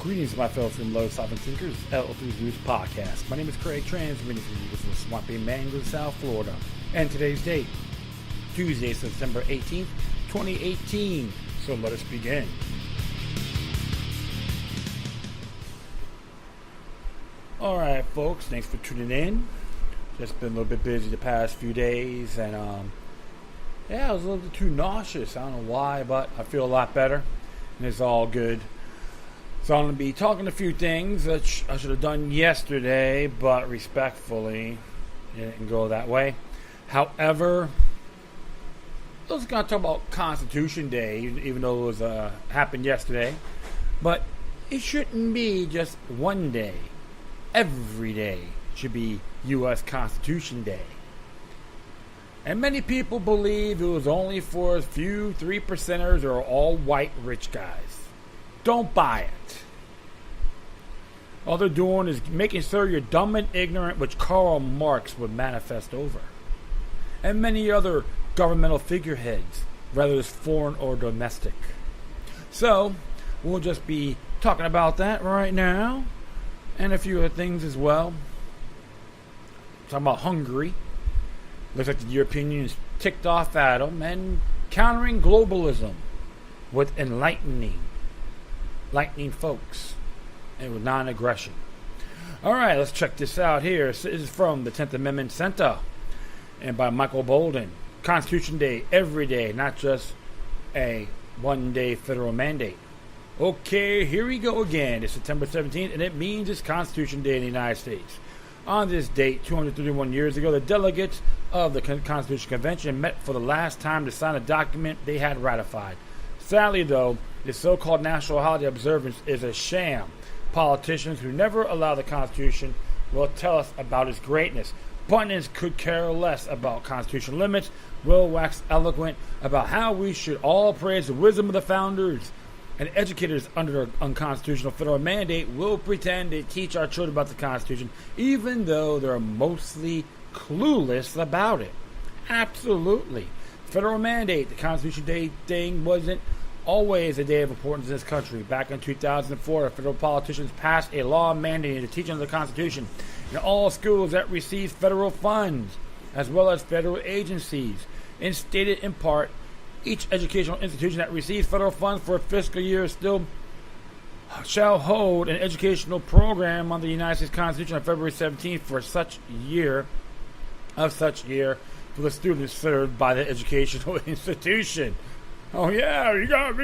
Greetings, my fellow freedom-loving sovereign thinkers. L3's News Podcast. My name is Craig, transmitting from the swampy Mango, South Florida. And today's date, Tuesday, September 18th, 2018. So let us begin. Alright, folks, thanks for tuning in. Just been a little bit busy the past few days, and I was a little bit too nauseous. I don't know why, but I feel a lot better, and it's all good. So I'm going to be talking a few things that I should have done yesterday, but respectfully, it didn't go that way. However, I was going to talk about Constitution Day, even though it was happened yesterday. But it shouldn't be just one day. Every day should be U.S. Constitution Day. And many people believe it was only for a few 3%ers or all white rich guys. Don't buy it. All they're doing is making sure you're dumb and ignorant, which Karl Marx would manifest over. And many other governmental figureheads, whether it's foreign or domestic. So, we'll just be talking about that right now. And a few other things as well. Talking about Hungary. Looks like the European Union's ticked off at them and countering globalism with enlightening folks and with non-aggression. Alright, let's check this out here. This is from the 10th Amendment Center and by Michael Bolden. Constitution Day every day, not just a one-day federal mandate. Okay, here we go again. It's September 17th, and it means it's Constitution Day in the United States. On this date, 231 years ago, the delegates of the Constitutional Convention met for the last time to sign a document they had ratified. Sadly, though, this so-called national holiday observance is a sham. Politicians who never allow the Constitution will tell us about its greatness. Pundits could care less about constitutional limits, will wax eloquent about how we should all praise the wisdom of the founders. And educators under an unconstitutional federal mandate will pretend to teach our children about the Constitution, even though they're mostly clueless about it. Absolutely. Federal mandate, the Constitution Day thing wasn't always a day of importance in this country. Back in 2004, federal politicians passed a law mandating the teaching of the Constitution in all schools that receive federal funds, as well as federal agencies, and stated in part, each educational institution that receives federal funds for a fiscal year still shall hold an educational program on the United States Constitution on February 17th for such year for the students served by the educational institution. Oh yeah, you have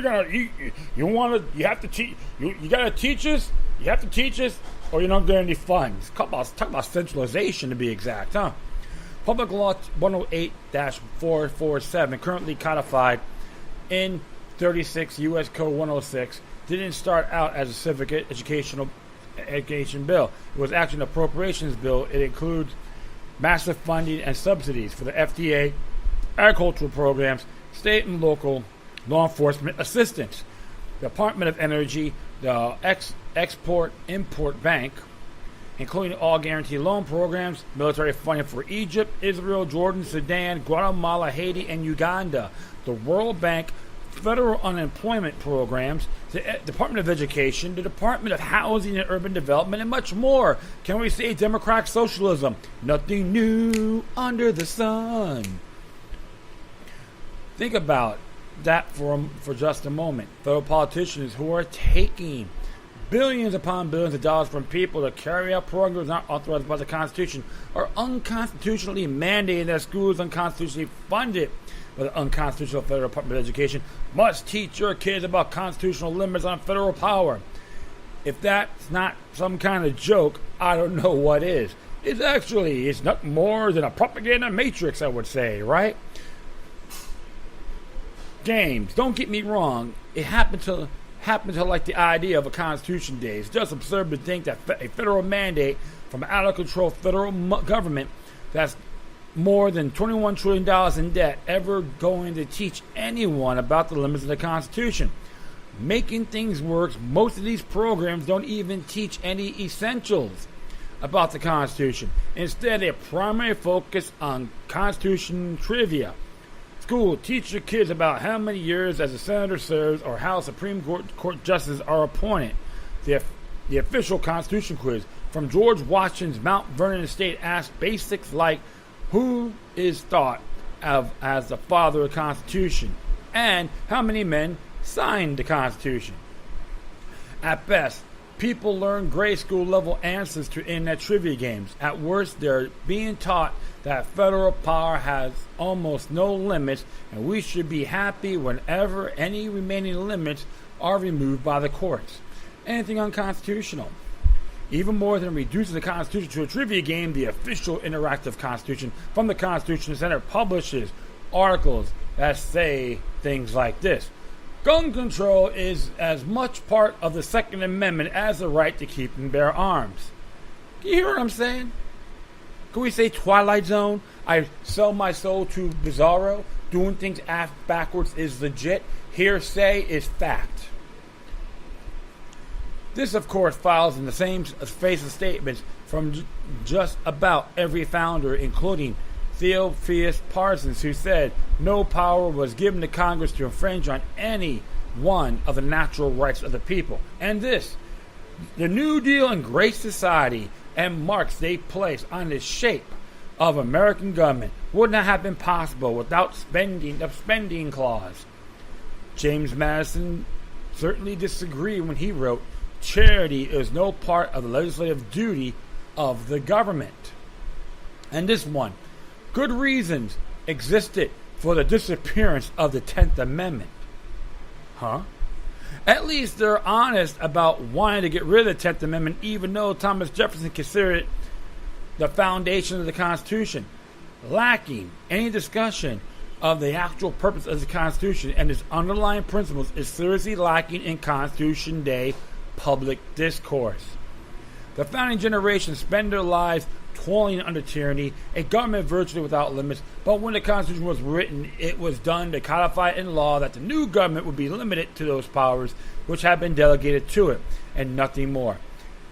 to teach. You gotta teach us. You have to teach us, or you're not getting any funds. Talk about centralization to be exact, huh? Public Law 108-447, currently codified in 36 U.S. Code 106, didn't start out as a civic education bill. It was actually an appropriations bill. It includes massive funding and subsidies for the FDA, agricultural programs, state and local law enforcement assistance, the Department of Energy, the Export-Import Bank, including all guaranteed loan programs, military funding for Egypt, Israel, Jordan, Sudan, Guatemala, Haiti, and Uganda, the World Bank, federal unemployment programs, the Department of Education, the Department of Housing and Urban Development, and much more. Can we say democratic socialism? Nothing new under the sun. Think about that for just a moment. Federal politicians who are taking billions upon billions of dollars from people to carry out programs not authorized by the Constitution are unconstitutionally mandating that schools unconstitutionally funded by the unconstitutional Federal Department of Education must teach your kids about constitutional limits on federal power. If that's not some kind of joke, I don't know what is. It's not more than a propaganda matrix, I would say, right? James, don't get me wrong. It happened to like the idea of a Constitution Day. It's just absurd to think that a federal mandate from an out-of-control federal government that's more than $21 trillion in debt ever going to teach anyone about the limits of the Constitution. Making things worse, most of these programs don't even teach any essentials about the Constitution. Instead, they primarily focus on Constitution trivia. School, teach your kids about how many years as a senator serves or how Supreme Court justices are appointed. The The official Constitution quiz from George Washington's Mount Vernon estate asked basics like who is thought of as the father of the Constitution and how many men signed the Constitution. At best, people learn grade school level answers to internet trivia games. At worst, they're being taught that federal power has almost no limits, and we should be happy whenever any remaining limits are removed by the courts. Anything unconstitutional. Even more than reducing the Constitution to a trivia game, the official interactive Constitution from the Constitution Center publishes articles that say things like this. Gun control is as much part of the Second Amendment as the right to keep and bear arms. Can you hear what I'm saying? Can we say Twilight Zone? I sell my soul to Bizarro. Doing things backwards is legit. Hearsay is fact. This, of course, follows in the same face of statements from just about every founder, including Theophilus Parsons, who said no power was given to Congress to infringe on any one of the natural rights of the people. And this, the New Deal and Great Society and marks they place on the shape of American government would not have been possible without the spending clause. James Madison certainly disagreed when he wrote, charity is no part of the legislative duty of the government. And this one, good reasons existed for the disappearance of the 10th Amendment. Huh? At least they're honest about wanting to get rid of the 10th Amendment, even though Thomas Jefferson considered it the foundation of the Constitution. Lacking any discussion of the actual purpose of the Constitution and its underlying principles is seriously lacking in Constitution Day public discourse. The founding generation spent their lives toiling under tyranny, a government virtually without limits, but when the Constitution was written, it was done to codify in law that the new government would be limited to those powers which had been delegated to it, and nothing more.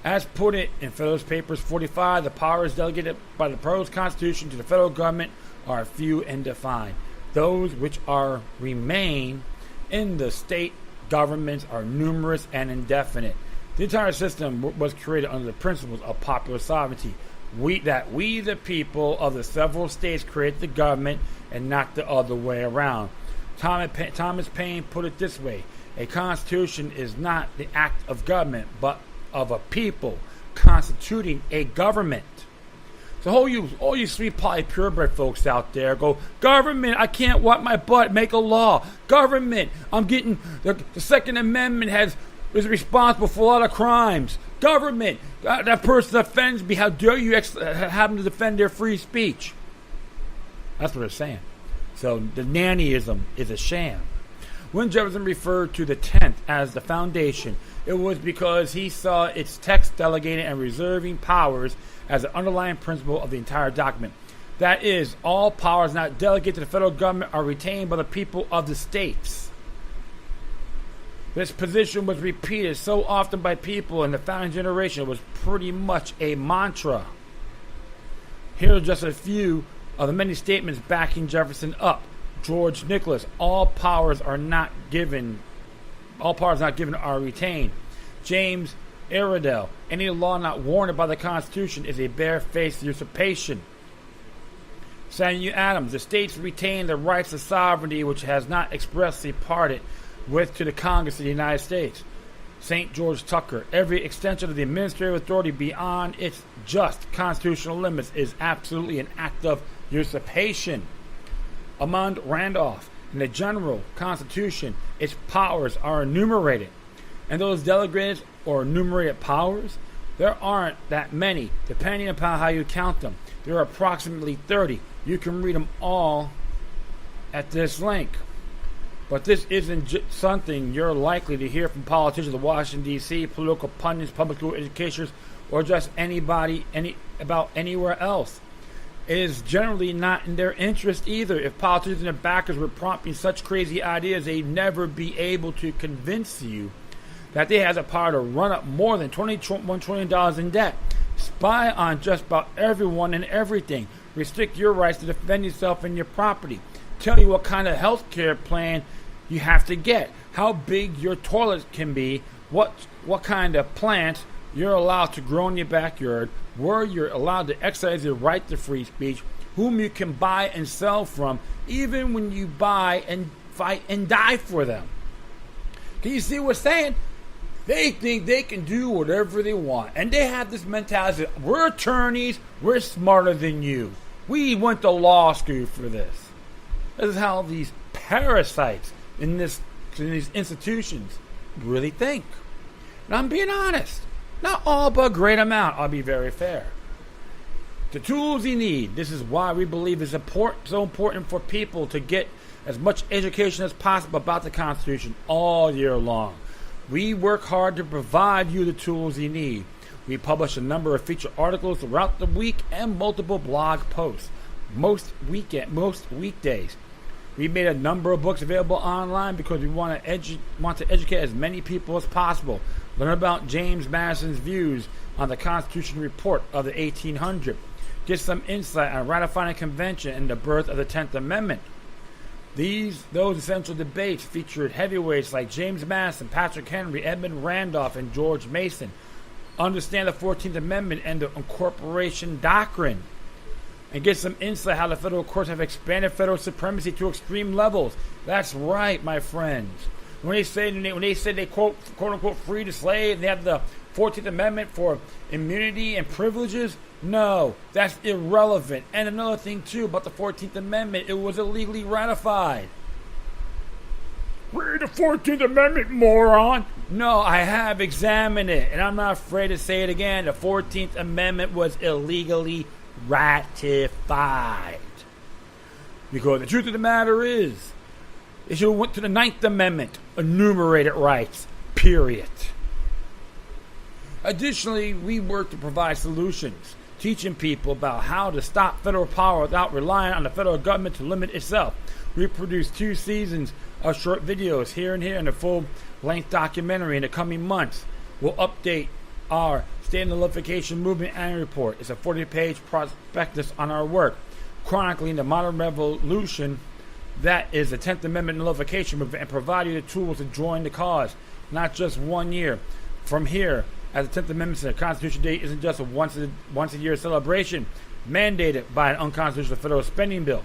As put it in Federalist Papers 45, the powers delegated by the proposed Constitution to the federal government are few and defined. Those which remain in the state governments are numerous and indefinite. The entire system was created under the principles of popular sovereignty. We, the people of the several states, create the government and not the other way around. Thomas Paine put it this way: a constitution is not the act of government, but of a people constituting a government. So all you sweet pie purebred folks out there go, government, I can't wipe my butt, make a law. Government, I'm getting, the Second Amendment is responsible for a lot of crimes. Government, that person offends me, how dare you have them to defend their free speech? That's what they're saying. So the nannyism is a sham. When Jefferson referred to the 10th as the foundation, it was because he saw its text delegating and reserving powers as the underlying principle of the entire document. That is, all powers not delegated to the federal government are retained by the people of the states. This position was repeated so often by people in the founding generation it was pretty much a mantra. Here are just a few of the many statements backing Jefferson up. George Nicholas, all powers not given are retained. James Iredell, any law not warranted by the Constitution is a barefaced usurpation. Samuel Adams, the states retain the rights of sovereignty which has not expressly parted with to the Congress of the United States. St. George Tucker, every extension of the administrative authority beyond its just constitutional limits is absolutely an act of usurpation. Among Randolph, in the general Constitution, its powers are enumerated. And those delegated or enumerated powers, there aren't that many, depending upon how you count them. There are approximately 30. You can read them all at this link. But this isn't something you're likely to hear from politicians of Washington, D.C., political pundits, public school educators, or just anybody about anywhere else. It is generally not in their interest either. If politicians and their backers were prompting such crazy ideas, they'd never be able to convince you that they have the power to run up more than $21 trillion in debt, spy on just about everyone and everything, restrict your rights to defend yourself and your property, tell you what kind of health care plan you have to get, how big your toilet can be, what kind of plants you're allowed to grow in your backyard, where you're allowed to exercise your right to free speech, whom you can buy and sell from, even when you buy and fight and die for them. Can you see what we're saying? They think they can do whatever they want. And they have this mentality that we're attorneys, we're smarter than you. We went to law school for this. This is how these parasites in these institutions really think. And I'm being honest. Not all, but a great amount. I'll be very fair. The tools you need. This is why we believe it's so important for people to get as much education as possible about the Constitution all year long. We work hard to provide you the tools you need. We publish a number of feature articles throughout the week and multiple blog posts most weekdays. We made a number of books available online because we want to educate as many people as possible. Learn about James Madison's views on the Constitution Report of the 1800s. Get some insight on ratifying a convention and the birth of the 10th Amendment. Those essential debates featured heavyweights like James Madison, Patrick Henry, Edmund Randolph, and George Mason. Understand the 14th Amendment and the incorporation doctrine. And get some insight how the federal courts have expanded federal supremacy to extreme levels. That's right, my friends. When they say they quote unquote free the slave, and they have the 14th Amendment for immunity and privileges. No, that's irrelevant. And another thing too about the 14th Amendment, it was illegally ratified. Read the 14th Amendment, moron. No, I have examined it, and I'm not afraid to say it again. The 14th Amendment was illegally ratified. Because the truth of the matter is, they should have went to the 9th Amendment, enumerated rights, period. Additionally, we work to provide solutions, teaching people about how to stop federal power without relying on the federal government to limit itself. We produce 2 seasons of short videos here and a full-length documentary in the coming months. We'll update our State Nullification Movement Annual Report. It's a 40-page prospectus on our work, chronicling the modern revolution that is the 10th Amendment Nullification Movement, and providing the tools to join the cause, not just 1 year. From here, as the 10th Amendment said, Constitution Day isn't just a once-a-year celebration mandated by an unconstitutional federal spending bill.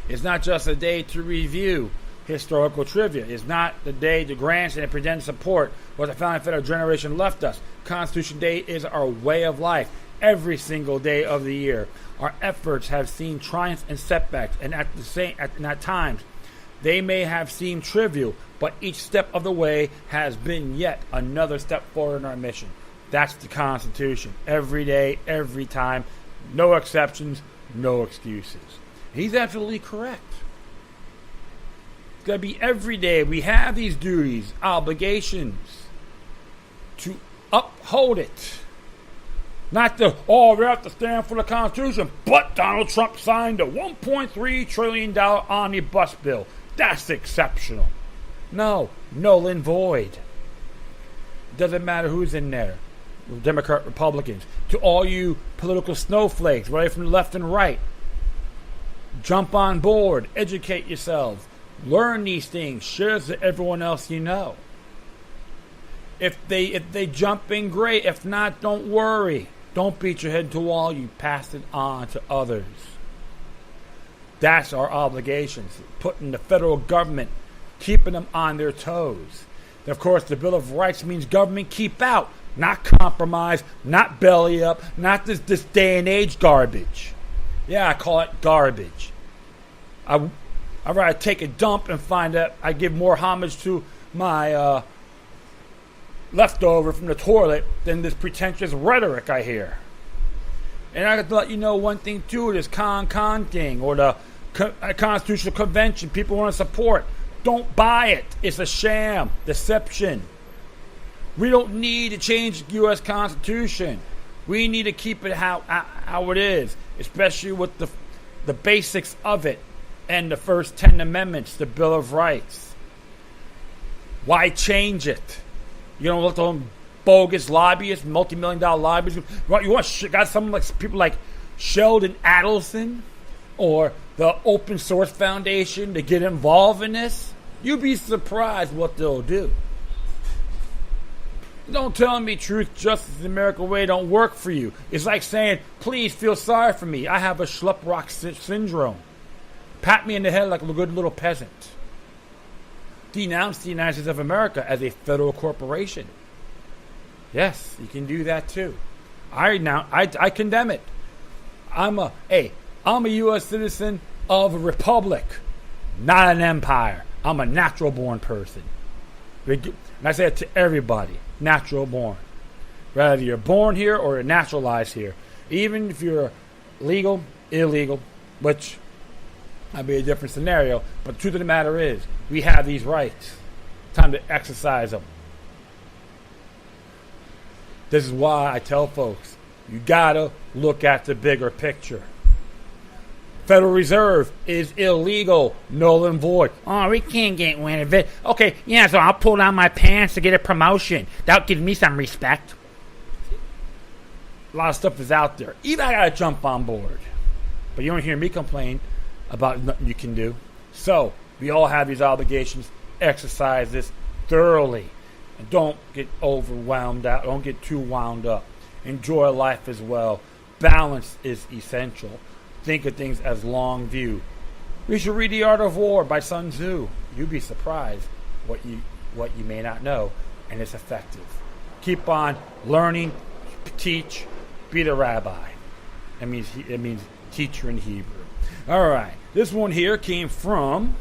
It's not just a day to review historical trivia. It's not the day to grant and pretend support what the founding federal generation left us. Constitution Day is our way of life every single day of the year. Our efforts have seen triumphs and setbacks, and at times they may have seemed trivial, but each step of the way has been yet another step forward in our mission. That's the Constitution. Every day, every time, no exceptions, no excuses. He's absolutely correct. It's got to be every day. We have these duties, obligations to uphold it. Not we have to stand for the Constitution, but Donald Trump signed a $1.3 trillion omnibus bill. That's exceptional. No, null and void. Doesn't matter who's in there. Democrat, Republicans. To all you political snowflakes, right from the left and right, jump on board, educate yourselves, learn these things, share to everyone else you know. If they jump in, great. If not, don't worry. Don't beat your head to the wall. You pass it on to others. That's our obligations. Putting the federal government, keeping them on their toes. And of course, the Bill of Rights means government keep out, not compromise, not belly up, not this day and age garbage. Yeah, I call it garbage. I'd rather take a dump and find that I give more homage to my leftover from the toilet than this pretentious rhetoric I hear. And I got to let you know one thing too, this con thing, or the Constitutional Convention people want to support. Don't buy it. It's a sham, deception. We don't need to change the U.S. Constitution. We need to keep it how it is, especially with the basics of it and the first 10 amendments, the Bill of Rights. Why change it? You don't look at bogus lobbyists, multi-million-dollar lobbyists. Got some like people like Sheldon Adelson or the Open Source Foundation to get involved in this. You'd be surprised what they'll do. Don't tell me truth, justice, the American way don't work for you. It's like saying, please feel sorry for me. I have a schlup rock syndrome. Pat me in the head like a good little peasant. Denounce the United States of America as a federal corporation. Yes, you can do that too. I condemn it. I'm a U.S. citizen of a republic, not an empire. I'm a natural born person. And I say it to everybody, natural born. Whether you're born here or you're naturalized here. Even if you're legal, illegal, which might be a different scenario, but the truth of the matter is, we have these rights. Time to exercise them. This is why I tell folks, you gotta look at the bigger picture. Federal Reserve is illegal, null and void. Oh, we can't get rid of it. Okay, yeah, so I'll pull down my pants to get a promotion. That'll give me some respect. A lot of stuff is out there. Even I gotta jump on board. But you don't hear me complain about nothing you can do. So, we all have these obligations. Exercise this thoroughly. And don't get overwhelmed out. Don't get too wound up. Enjoy life as well. Balance is essential. Think of things as long view. We should read The Art of War by Sun Tzu. You'd be surprised what you may not know, and it's effective. Keep on learning, teach, be the rabbi. It means teacher in Hebrew. All right, this one here came from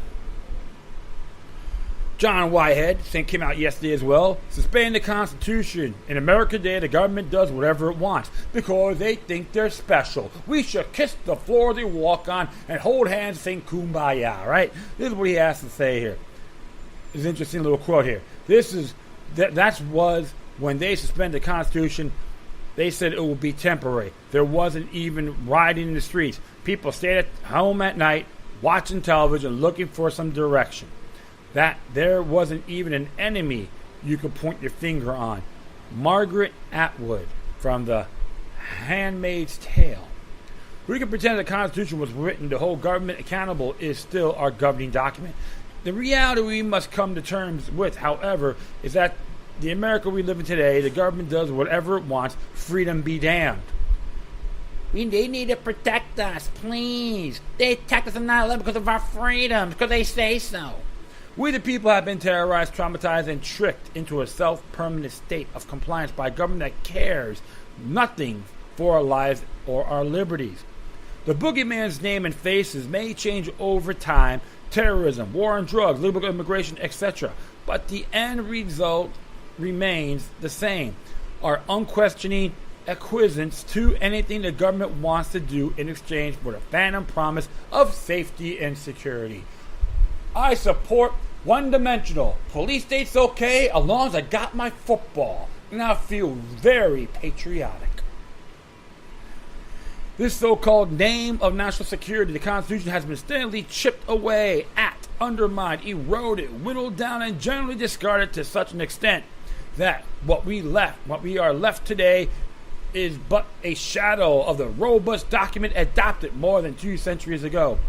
John Whitehead. This thing came out yesterday as well. Suspending the Constitution. In America today, the government does whatever it wants because they think they're special. We should kiss the floor they walk on and hold hands and sing Kumbaya, right? This is what he has to say here. It's an interesting little quote here. That was when they suspended the Constitution. They said it would be temporary. There wasn't even rioting in the streets. People stayed at home at night, watching television, looking for some direction. That there wasn't even an enemy you could point your finger on. Margaret Atwood from The Handmaid's Tale. We can pretend the Constitution was written to hold government accountable is still our governing document. The reality we must come to terms with, however, is that the America we live in today, the government does whatever it wants, freedom be damned. They need to protect us, please. They attacked us on 9/11 because of our freedoms, because they say so. We the people have been terrorized, traumatized, and tricked into a self-permanent state of compliance by a government that cares nothing for our lives or our liberties. The boogeyman's name and faces may change over time, terrorism, war on drugs, illegal immigration, etc. But the end result remains the same. Our unquestioning acquiescence to anything the government wants to do in exchange for the phantom promise of safety and security. I support one-dimensional. Police state's okay as long as I got my football. And I feel very patriotic. This so-called name of national security, the Constitution, has been steadily chipped away at, undermined, eroded, whittled down, and generally discarded to such an extent that what we are left today is but a shadow of the robust document adopted more than 2 centuries ago.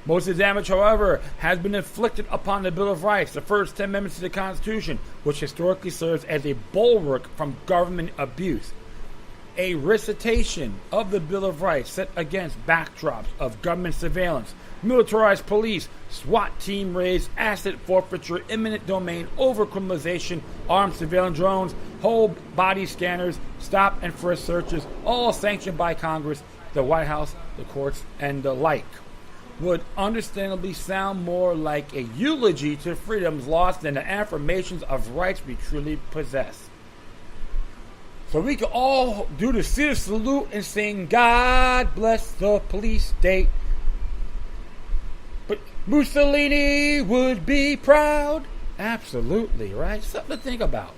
Most of the damage, however, has been inflicted upon the Bill of Rights, the first 10 amendments to the Constitution, which historically serves as a bulwark from government abuse. A recitation of the Bill of Rights set against backdrops of government surveillance, militarized police, SWAT team raids, asset forfeiture, eminent domain, overcriminalization, armed surveillance drones, whole body scanners, stop and frisk searches, all sanctioned by Congress, the White House, the courts, and the like, would understandably sound more like a eulogy to freedoms lost than the affirmations of rights we truly possess. So we can all do the Caesar salute and sing, God bless the police state. But Mussolini would be proud. Absolutely, right? Something to think about.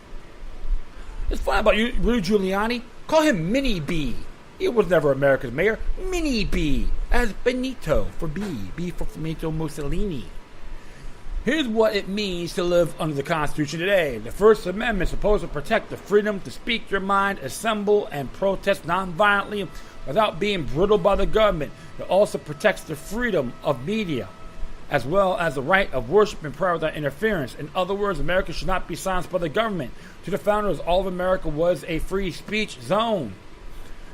It's fun about Rudy Giuliani. Call him Mini B. He was never America's mayor. Mini B. As Benito for B. B for Benito Mussolini. Here's what it means to live under the Constitution today. The First Amendment is supposed to protect the freedom to speak your mind, assemble, and protest nonviolently without being brittled by the government. It also protects the freedom of media. as well as the right of worship and prayer without interference. In other words, America should not be silenced by the government. To the founders, all of America was a free speech zone.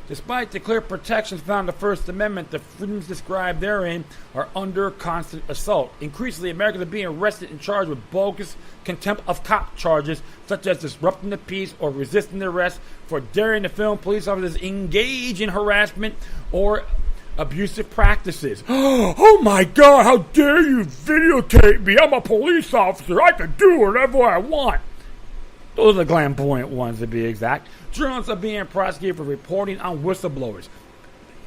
Despite the clear protections found in the First Amendment, the freedoms described therein are under constant assault. Increasingly, Americans are being arrested and charged with bogus contempt of cop charges, such as disrupting the peace or resisting the arrest, for daring to film police officers engage in harassment or abusive practices. Oh my God, how dare you videotape me? I'm a police officer. I can do whatever I want. Those are the glam point ones, to be exact. Journalists are being prosecuted for reporting on whistleblowers.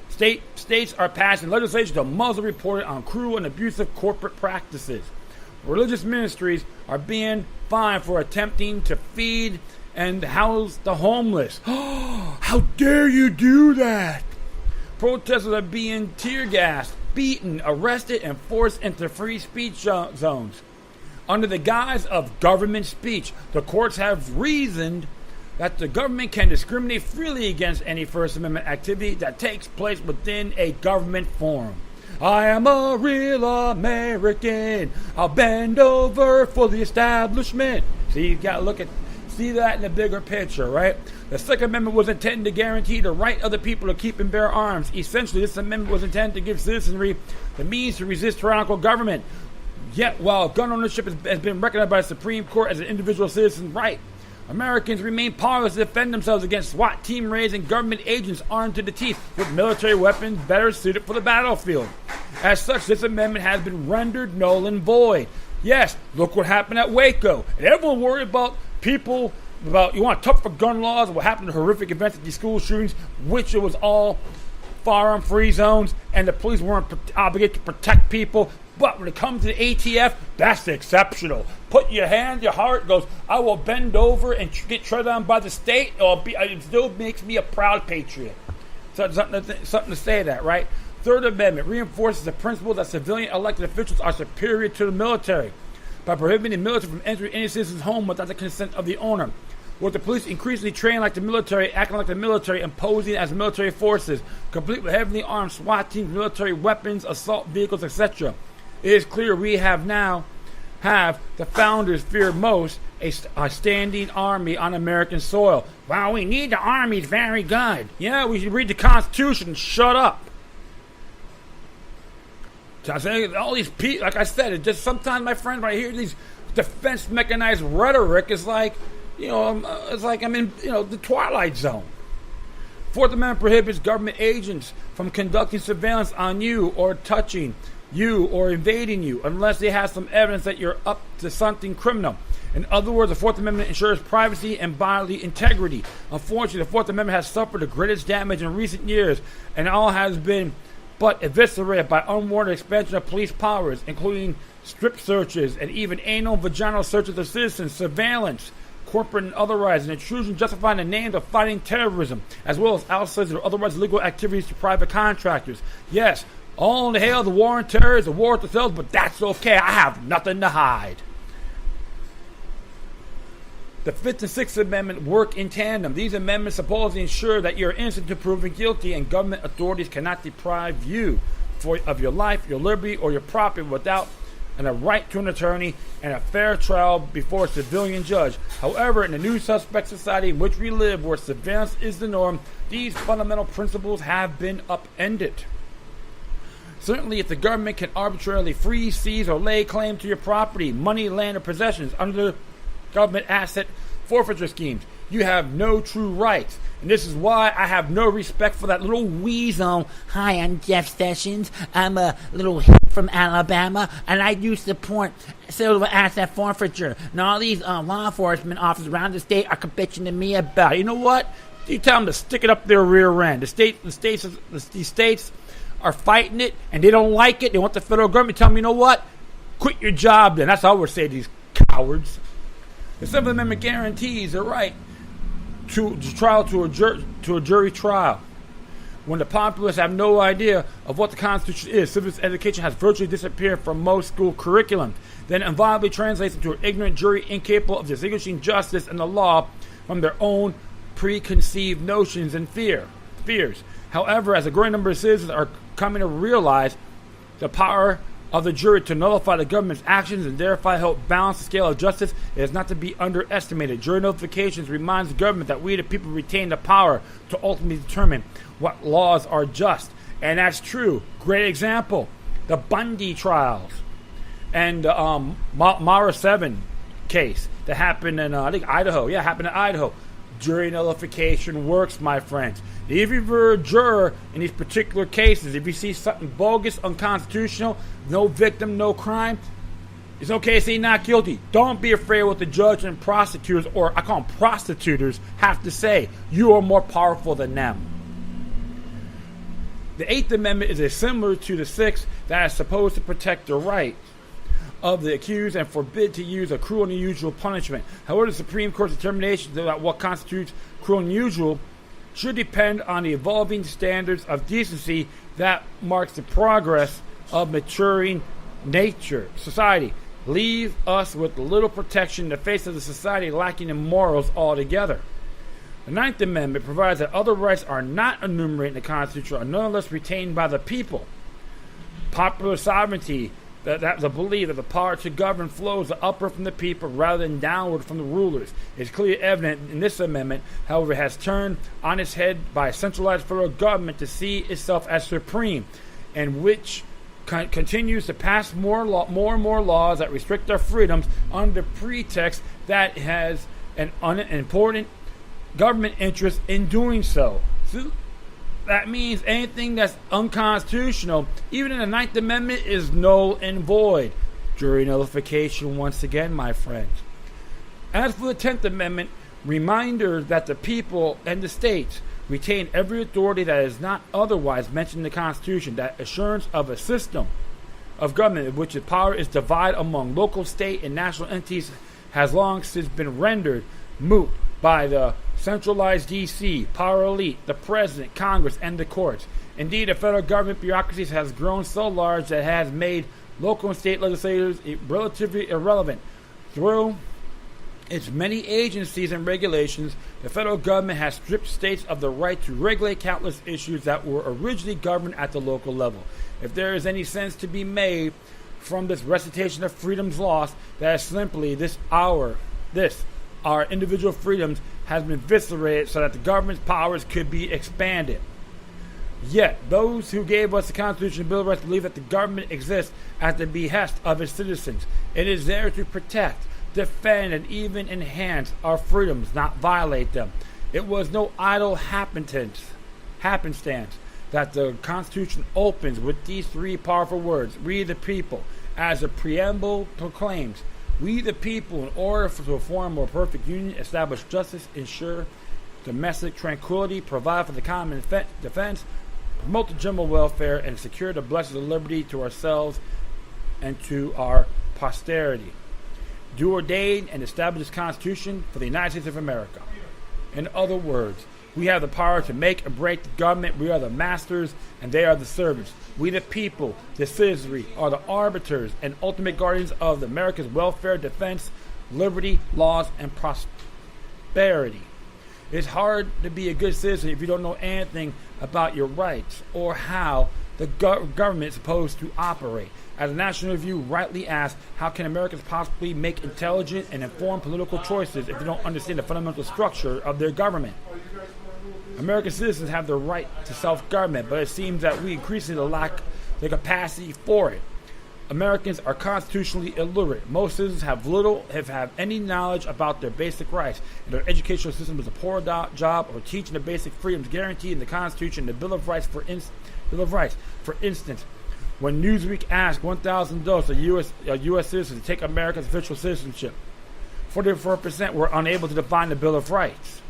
States are passing legislation to muzzle reporting on cruel and abusive corporate practices. Religious ministries are being fined for attempting to feed and house the homeless. How dare you do that? Protesters are being tear gassed, beaten, arrested, and forced into free speech zones. Under the guise of government speech, the courts have reasoned that the government can discriminate freely against any First Amendment activity that takes place within a government forum. I am a real American. I'll bend over for the establishment. See, you got to see that in the bigger picture, right? The Second Amendment was intended to guarantee the right of the people to keep and bear arms. Essentially, this amendment was intended to give citizenry the means to resist tyrannical government. Yet, while gun ownership has been recognized by the Supreme Court as an individual citizen's right, Americans remain powerless to defend themselves against SWAT team raids and government agents armed to the teeth with military weapons better suited for the battlefield. As such, this amendment has been rendered null and void. Yes, look what happened at Waco. And everyone worried about people, you want tougher gun laws, what happened to horrific events at these school shootings, which it was all firearm-free zones, and the police weren't obligated to protect people. But when it comes to the ATF, that's exceptional. Put your hand, your heart goes, I will bend over and get treaded on by the state. It still makes me a proud patriot. So something to say that, right? Third Amendment reinforces the principle that civilian elected officials are superior to the military by prohibiting the military from entering any citizen's home without the consent of the owner. With the police increasingly trained like the military, acting like the military, imposing as military forces, complete with heavily armed SWAT teams, military weapons, assault vehicles, etc. It is clear we have the founders feared most a standing army on American soil. Wow, we need the army, it's very good. Yeah, we should read the Constitution and shut up. All these people, like I said, it just sometimes, my friend, when I hear these defense mechanized rhetoric, it's like, it's like I'm in, the Twilight Zone. Fourth Amendment prohibits government agents from conducting surveillance on you or touching you or invading you unless they have some evidence that you're up to something criminal. In other words, the Fourth Amendment ensures privacy and bodily integrity. Unfortunately, the Fourth Amendment has suffered the greatest damage in recent years, and all has been but eviscerated by unwarranted expansion of police powers, including strip searches and even anal and vaginal searches of citizens, surveillance, corporate and otherwise, and intrusion justifying the names of fighting terrorism, as well as outside or otherwise illegal activities to private contractors. Yes, all in the hail of the war on terror is a war with ourselves, but that's okay. I have nothing to hide. The Fifth and Sixth Amendment work in tandem. These amendments supposedly ensure that you're innocent to proven guilty, and government authorities cannot deprive you of your life, your liberty, or your property without a right to an attorney and a fair trial before a civilian judge. However, in the new suspect society in which we live, where surveillance is the norm, these fundamental principles have been upended. Certainly, if the government can arbitrarily freeze, seize, or lay claim to your property, money, land, or possessions under government asset forfeiture schemes, you have no true rights. And this is why I have no respect for that little weasel. Hi, I'm Jeff Sessions. I'm a little hip from Alabama, and I do support silver asset forfeiture. And all these law enforcement officers around the state are bitching to me about it. You know what? You tell them to stick it up their rear end. The states are fighting it, and they don't like it. They want the federal government to tell them, you know what? Quit your job then. That's all we're saying to these cowards. The Seventh Amendment guarantees the right to a jury trial. When the populace have no idea of what the Constitution is, civics education has virtually disappeared from most school curriculum, then invariably translates into an ignorant jury incapable of distinguishing justice and the law from their own preconceived notions and fears. However, as a growing number of citizens are coming to realize the power of the jury to nullify the government's actions and thereby help balance the scale of justice is not to be underestimated. Jury notifications reminds the government that we the people retain the power to ultimately determine what laws are just. And that's true. Great example. The Bundy trials and the Mara 7 case that happened in, I think, Idaho. Yeah, happened in Idaho. Jury nullification works, my friends. If you're a juror in these particular cases, if you see something bogus, unconstitutional, no victim, no crime, it's okay to say not guilty. Don't be afraid of what the judge and prosecutors, or I call them prostitutors, have to say. You are more powerful than them. The Eighth Amendment is similar to the Sixth, that is supposed to protect the rights of the accused and forbid to use a cruel and unusual punishment. However, the Supreme Court's determination about what constitutes cruel and unusual should depend on the evolving standards of decency that marks the progress of maturing society. Leave us with little protection in the face of the society lacking in morals altogether. The Ninth Amendment provides that other rights are not enumerated in the Constitution are nonetheless retained by the people. Popular sovereignty, that the belief that the power to govern flows upward from the people rather than downward from the rulers, is clearly evident in this amendment. However, it has turned on its head by a centralized federal government to see itself as supreme, and which continues to pass more and more laws that restrict our freedoms under pretext that has an important government interest in doing so. That means anything that's unconstitutional, even in the Ninth Amendment, is null and void. Jury nullification once again, my friends. As for the 10th Amendment, reminder that the people and the states retain every authority that is not otherwise mentioned in the Constitution. That assurance of a system of government in which the power is divided among local, state, and national entities has long since been rendered moot by the centralized D.C., power elite, the president, Congress, and the courts. Indeed, the federal government bureaucracy has grown so large that it has made local and state legislators relatively irrelevant. Through its many agencies and regulations, the federal government has stripped states of the right to regulate countless issues that were originally governed at the local level. If there is any sense to be made from this recitation of freedoms lost, that is simply our individual freedoms has been eviscerated so that the government's powers could be expanded. Yet, those who gave us the Constitution and Bill of Rights believe that the government exists at the behest of its citizens. It is there to protect, defend, and even enhance our freedoms, not violate them. It was no idle happenstance that the Constitution opens with these three powerful words, "We the people," as the preamble proclaims. We the people, in order to form a more perfect union, establish justice, ensure domestic tranquility, provide for the common defense, promote the general welfare, and secure the blessings of liberty to ourselves and to our posterity. Do ordain and establish this Constitution for the United States of America. In other words, we have the power to make and break the government. We are the masters and they are the servants. We the people, the citizenry, are the arbiters and ultimate guardians of America's welfare, defense, liberty, laws, and prosperity. It's hard to be a good citizen if you don't know anything about your rights or how the government is supposed to operate. As the National Review rightly asks, how can Americans possibly make intelligent and informed political choices if they don't understand the fundamental structure of their government? American citizens have the right to self-government, but it seems that we increasingly lack the capacity for it. Americans are constitutionally illiterate. Most citizens have any knowledge about their basic rights, and their educational system does a poor job of teaching the basic freedoms guaranteed in the Constitution and the Bill of Rights. For instance, when Newsweek asked 1,000 adults of U.S. citizens to take America's official citizenship, 44% were unable to define the Bill of Rights.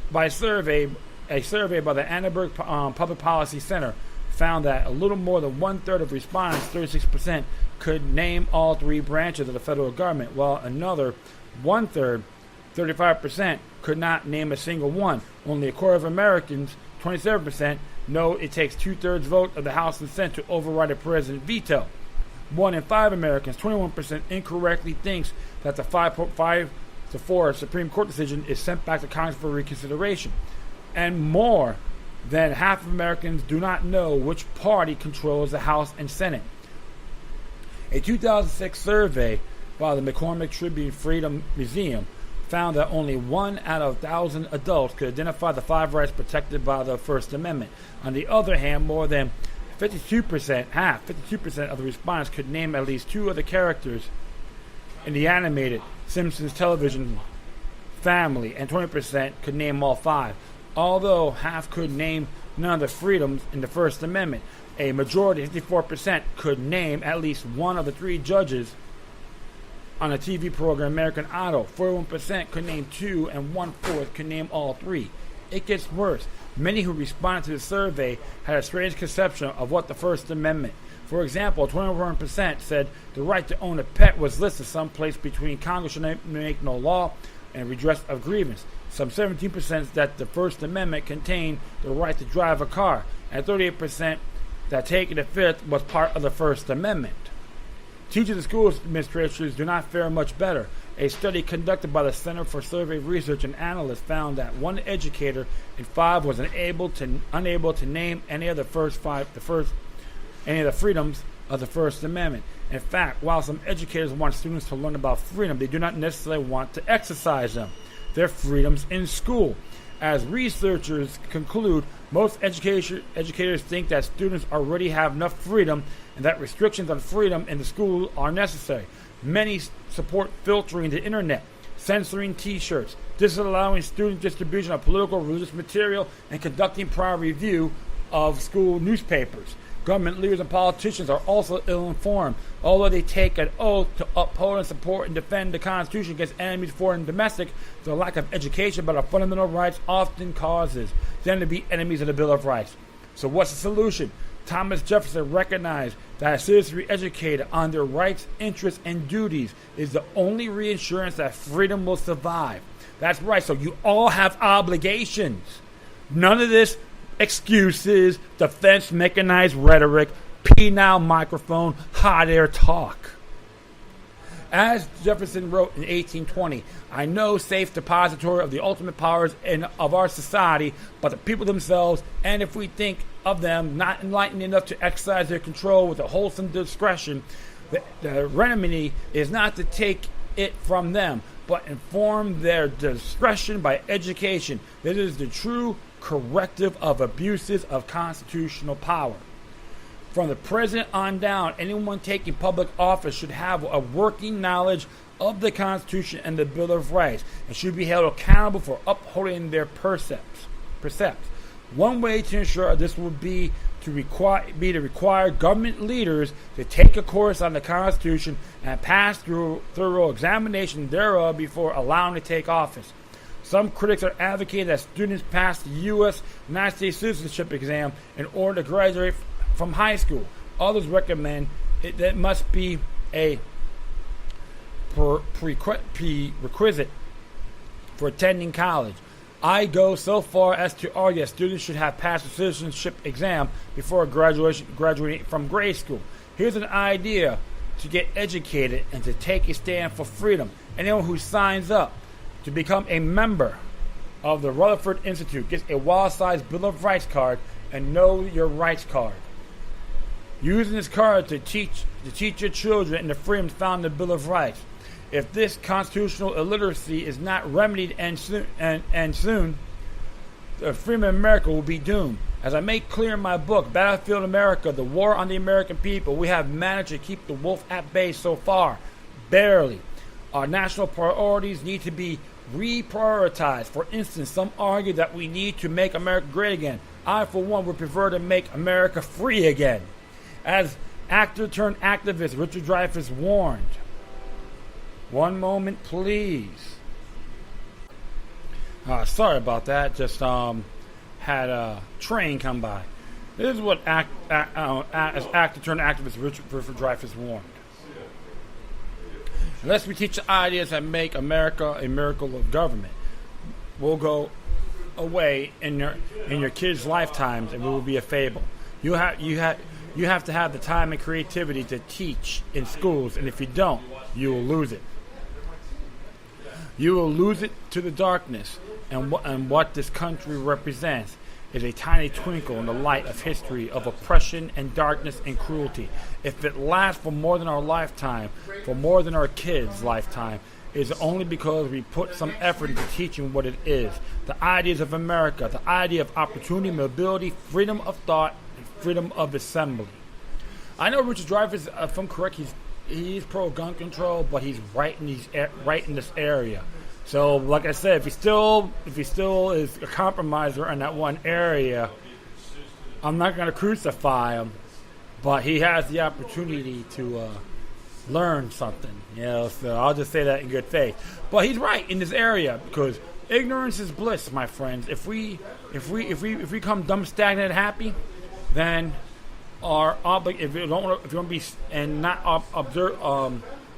By a survey by the Annenberg Public Policy Center found that a little more than one-third of respondents, 36%, could name all three branches of the federal government, while another one-third, 35%, could not name a single one. Only a quarter of Americans, 27%, know it takes two-thirds vote of the House and Senate to override a president's veto. 1 in 5 Americans, 21%, incorrectly thinks that the 5-4 Supreme Court decision is sent back to Congress for reconsideration. And more than half of Americans do not know which party controls the House and Senate. A 2006 survey by the McCormick Tribune Freedom Museum found that only 1 out of 1,000 adults could identify the 5 rights protected by the First Amendment. On the other hand, more than 52% of the respondents could name at least 2 of the characters in the animated Simpsons television family, and 20% could name all 5. Although half could name none of the freedoms in the First Amendment, a majority, 54%, could name at least 1 of the 3 judges on a TV program American Idol. 41% could name 2, and 1/4 could name all 3. It gets worse. Many who responded to the survey had a strange conception of what the First Amendment. For example, 21% said the right to own a pet was listed someplace between Congress should make no law and redress of grievance. Some 17% that the First Amendment contained the right to drive a car, and 38% that taking the fifth was part of the First Amendment. Teachers and school administrators do not fare much better. A study conducted by the Center for Survey Research and Analysts found that 1 educator in 5 was unable to name any of the freedoms of the First Amendment. In fact, while some educators want students to learn about freedom, they do not necessarily want to exercise them. Their freedoms in school. As researchers conclude, most educators think that students already have enough freedom and that restrictions on freedom in the school are necessary. Many support filtering the internet, censoring T-shirts, disallowing student distribution of political religious material, and conducting prior review of school newspapers. Government leaders and politicians are also ill-informed, although they take an oath to uphold and support and defend the Constitution against enemies, foreign and domestic. The lack of education about our fundamental rights often causes them to be enemies of the Bill of Rights. So what's the solution? Thomas Jefferson recognized that a citizen to be educated on their rights, interests, and duties is the only reinsurance that freedom will survive. That's right, so you all have obligations. None of this excuses, defense mechanized rhetoric, penile microphone, hot air talk. As Jefferson wrote in 1820, I know safe depository of the ultimate powers of our society, but the people themselves, and if we think of them not enlightened enough to exercise their control with a wholesome discretion, the remedy is not to take it from them, but inform their discretion by education. This is the true corrective of abuses of constitutional power. From the president on down, anyone taking public office should have a working knowledge of the Constitution and the Bill of Rights and should be held accountable for upholding their precepts. One way to ensure this would be to require government leaders to take a course on the Constitution and pass through thorough examination thereof before allowing to take office. Some critics are advocating that students pass the U.S. United States citizenship exam in order to graduate from high school. Others recommend that must be a prerequisite for attending college. I go so far as to argue that students should have passed the citizenship exam before graduating from grade school. Here's an idea to get educated and to take a stand for freedom. Anyone who signs up to become a member of the Rutherford Institute gets a wall-sized Bill of Rights card and Know Your Rights card. Using this card to teach your children in the freedoms found in the Bill of Rights. If this constitutional illiteracy is not remedied and soon, the freedom of America will be doomed. As I make clear in my book, Battlefield America, The War on the American People, we have managed to keep the wolf at bay so far. Barely. Our national priorities need to be reprioritized. For instance, some argue that we need to make America great again. I, for one, would prefer to make America free again. As actor turned activist Richard Dreyfuss warned, one moment, please. Sorry about that. Just had a train come by. This is what actor turned activist Richard Dreyfuss warned. Unless we teach the ideas that make America a miracle of government, we'll go away in your kids' lifetimes, and it will be a fable. You have to have the time and creativity to teach in schools, and if you don't, you will lose it. You will lose it to the darkness and what this country represents. is a tiny twinkle in the light of history of oppression and darkness and cruelty. If it lasts for more than our lifetime, for more than our kids' lifetime, it is only because we put some effort into teaching what it is. The ideas of America, the idea of opportunity, mobility, freedom of thought, and freedom of assembly. I know Richard Dreyfuss, if I'm correct, he's pro gun control, but he's right in this area. So, like I said, if he still is a compromiser in that one area, I'm not going to crucify him. But he has the opportunity to learn something, So I'll just say that in good faith. But he's right in this area because ignorance is bliss, my friends. If we come dumb, stagnant, and happy, then if you want to be and not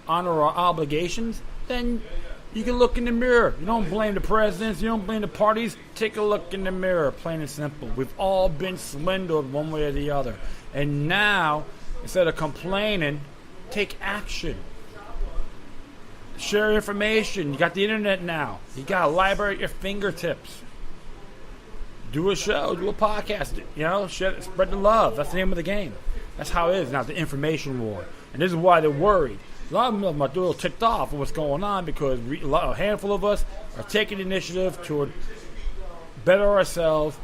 honor our obligations, then you can look in the mirror. You don't blame the presidents. You don't blame the parties. Take a look in the mirror, plain and simple. We've all been swindled one way or the other. And now, instead of complaining, take action. Share information. You got the internet now. You got a library at your fingertips. Do a show. Do a podcast. Spread the love. That's the name of the game. That's how it is now, the information war. And this is why they're worried. A lot of them are a little ticked off of what's going on because a handful of us are taking initiative toward better ourselves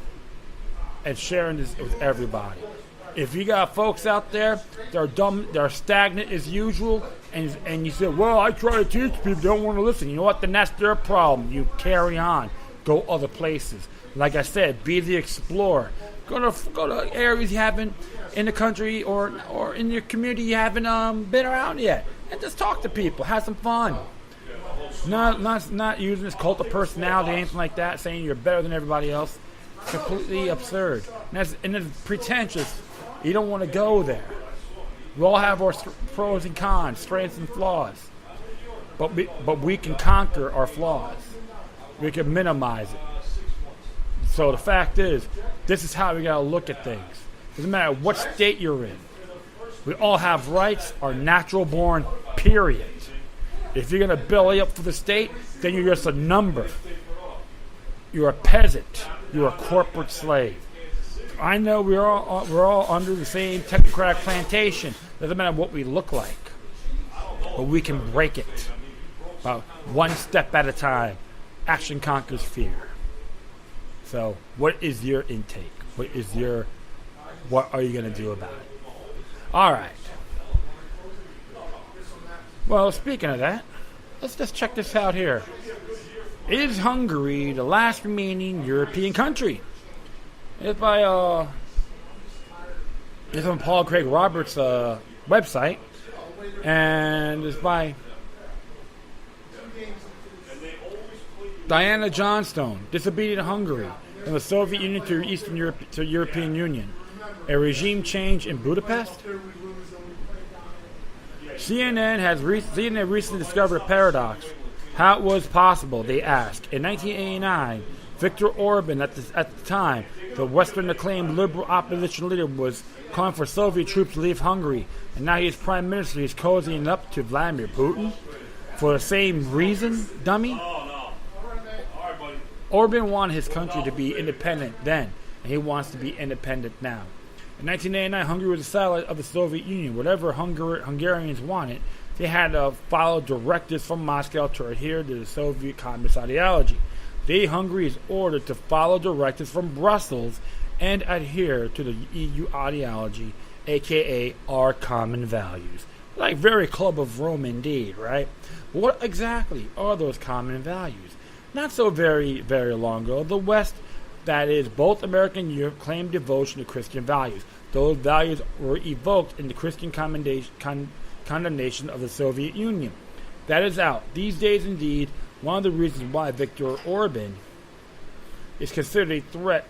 and sharing this with everybody. If you got folks out there that are dumb, that are stagnant as usual, and you say, well, I try to teach people, they don't want to listen. You know what? Then that's their problem. You carry on. Go other places. Like I said, be the explorer. Go to areas you haven't in the country or in your community you haven't been around yet. And just talk to people. Have some fun. Not using this cult of personality, anything like that, saying you're better than everybody else. It's completely absurd. And it's pretentious. You don't want to go there. We all have our pros and cons, strengths and flaws. But we can conquer our flaws. We can minimize it. So the fact is, this is how we got to look at things. Doesn't matter what state you're in. We all have rights, are natural born, period. If you're going to belly up for the state, then you're just a number. You're a peasant. You're a corporate slave. I know we're all under the same technocratic plantation. Doesn't matter what we look like. But we can break it. About one step at a time. Action conquers fear. So, what is your intake? What are you going to do about it? All right. Well, speaking of that, let's just check this out here. Is Hungary the last remaining European country? It's by it's on Paul Craig Roberts' website, and it's by Diana Johnstone, Disobedient Hungary, from the Soviet Union to Eastern Europe to European Union. A regime change in Budapest? CNN recently discovered a paradox. How it was possible, they asked. In 1989, Viktor Orban, at the time, the Western acclaimed liberal opposition leader, was calling for Soviet troops to leave Hungary, and now he is prime minister. He's cozying up to Vladimir Putin for the same reason, dummy. Orban wanted his country to be independent then, and he wants to be independent now. In 1989, Hungary was a satellite of the Soviet Union. Whatever Hungarians wanted, they had to follow directives from Moscow to adhere to the Soviet communist ideology. Today, Hungary is ordered to follow directives from Brussels and adhere to the EU ideology, aka our common values. Like very Club of Rome indeed, right? What exactly are those common values? Not so very, very long ago, the West, that is, both America and Europe, claimed devotion to Christian values. Those values were evoked in the Christian condemnation of the Soviet Union. That is out. These days, indeed, one of the reasons why Viktor Orban is considered a threat